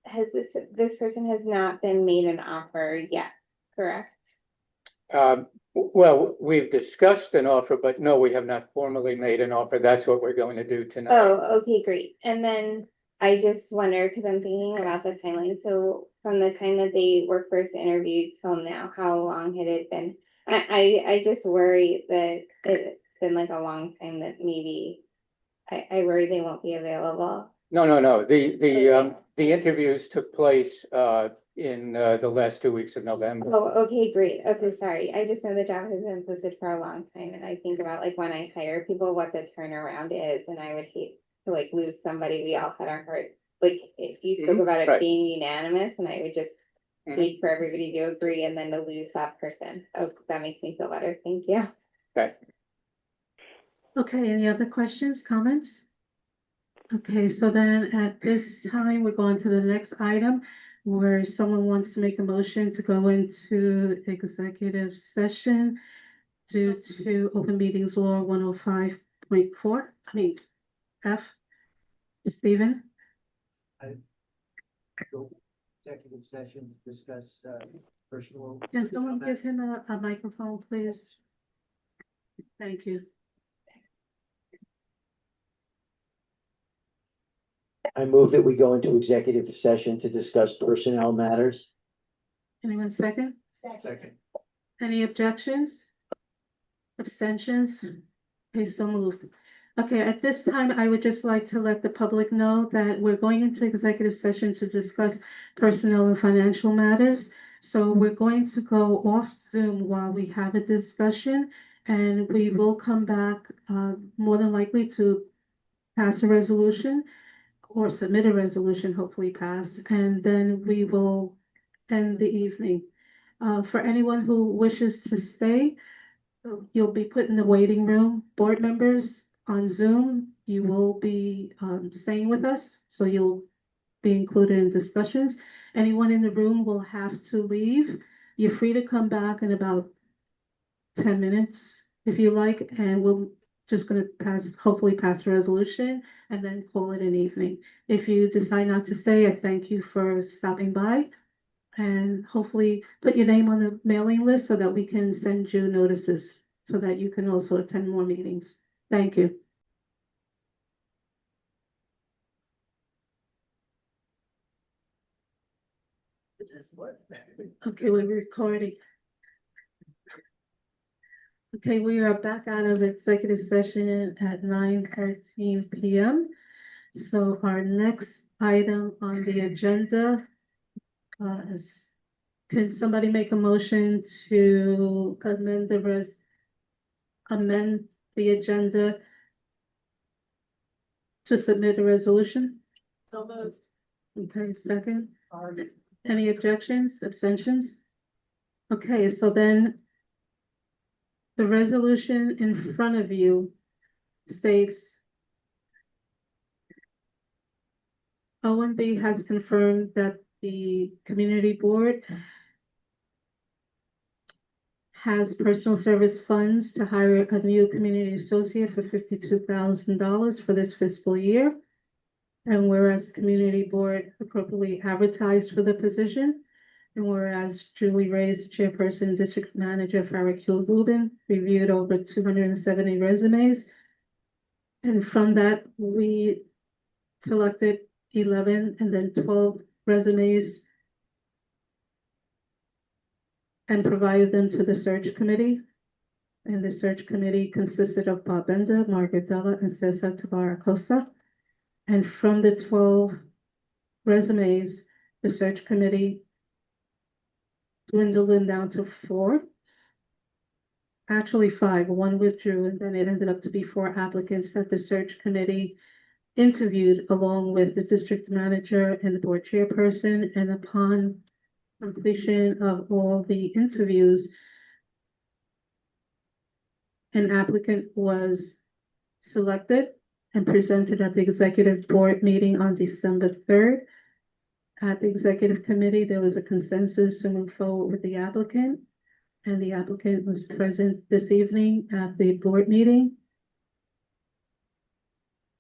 Speaker 12: Has this person has not been made an offer yet, correct?
Speaker 9: Well, we've discussed an offer, but no, we have not formally made an offer. That's what we're going to do tonight.
Speaker 12: Oh, okay, great. And then I just wonder, because I'm thinking about the timeline. So from the time that they were first interviewed till now, how long had it been? I just worry that it's been like a long time, that maybe I worry they won't be available.
Speaker 9: No. The interviews took place in the last 2 weeks of November.
Speaker 12: Oh, okay, great. Okay, sorry. I just know the job has been posted for a long time, and I think about like when I hire people, what the turnaround is, and I would hate to like lose somebody we all had our heart. Like if you spoke about it
Speaker 9: Right.
Speaker 12: being unanimous, and I would just wait for everybody to agree and then to lose that person. Oh, that makes me feel better. Thank you.
Speaker 9: Okay.
Speaker 1: Okay, any other questions, comments? Okay, so then at this time, we're going to the next item where someone wants to make a motion to go into executive session due to Open Meetings Law 105.4, F. Stephen?
Speaker 13: Executive session to discuss personal.
Speaker 1: Can someone give him a microphone, please? Thank you.
Speaker 13: I move that we go into executive session to discuss personnel matters.
Speaker 1: Anyone second?
Speaker 13: Second.
Speaker 1: Any objections? Abstentions? Okay, so moved. Okay, at this time, I would just like to let the public know that we're going into executive session to discuss personnel and financial matters. So we're going to go off Zoom while we have a discussion, and we will come back more than likely to pass a resolution or submit a resolution, hopefully pass, and then we will end the evening. For anyone who wishes to stay, you'll be put in the waiting room. Board members on Zoom, you will be staying with us, so you'll be included in discussions. Anyone in the room will have to leave You're free to come back in about 10 minutes if you like, and we'll just gonna hopefully pass a resolution and then call it an evening. If you decide not to stay, I thank you for stopping by. And hopefully put your name on the mailing list so that we can send you notices so that you can also attend more meetings. Thank you. Okay, we're recording. Okay, we are back out of executive session at 9:13 p.m. So our next item on the agenda is, can somebody make a motion to amend the agenda to submit a resolution?
Speaker 21: So moved.
Speaker 1: Okay, second. Any objections, abstentions? Okay, so then the resolution in front of you states OMB has confirmed that the community board has personal service funds to hire a new community associate for $52,000 for this fiscal year. And whereas the community board appropriately advertised for the position, and whereas Julie Reyes, the chairperson, and district manager Farah Rubin, reviewed over 270 resumes. And from that, we selected 11 and then 12 resumes and provided them to the search committee. And the search committee consisted of Bob Bender, Margaret Della, and Cesar Tabar Acosta. And from the 12 resumes, the search committee dwindled them down to 4. Actually 5, 1 withdrew, and then it ended up to be 4 applicants that the search committee interviewed along with the district manager and the board chairperson. And upon completion of all the interviews, an applicant was selected and presented at the executive board meeting on December 3rd. At the executive committee, there was a consensus to move forward with the applicant, and the applicant was present this evening at the board meeting.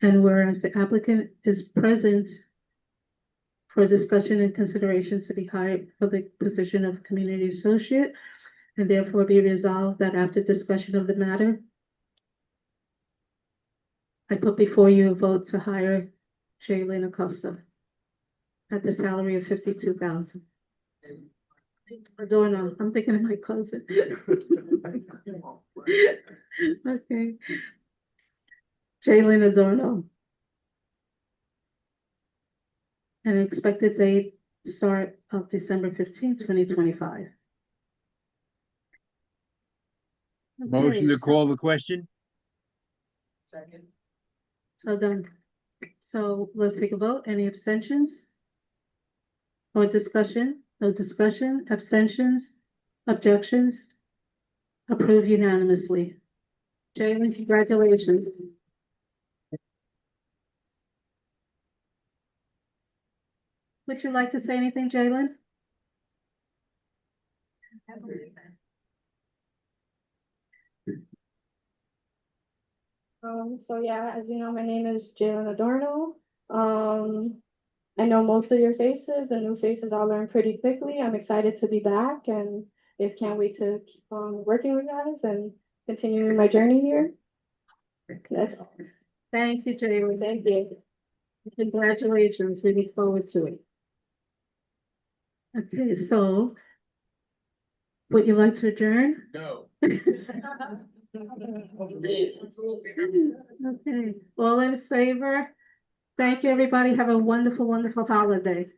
Speaker 1: And whereas the applicant is present for discussion and consideration to be hired for the position of community associate, and therefore be resolved that after discussion of the matter, I put before you a vote to hire Jaylene Acosta at the salary of $52,000. Adorno, I'm thinking of my cousin. Okay. Jaylene Adorno. An expected date start of December 15th, 2025.
Speaker 15: Motion to call the question?
Speaker 1: Second. So done. So let's take a vote. Any abstentions? Or discussion? No discussion, abstentions, objections? Approved unanimously. Jaylene, congratulations. Would you like to say anything, Jaylene?
Speaker 18: So yeah, as you know, my name is Jaylene Adorno. I know most of your faces, the new faces I'll learn pretty quickly. I'm excited to be back and just can't wait to keep on working with you guys and continuing my journey here. That's all.
Speaker 1: Thank you, Jaylene. Thank you. Congratulations. We look forward to it. Okay, so would you like to adjourn?
Speaker 23: No.
Speaker 1: Okay, all in favor? Thank you, everybody. Have a wonderful, wonderful holiday.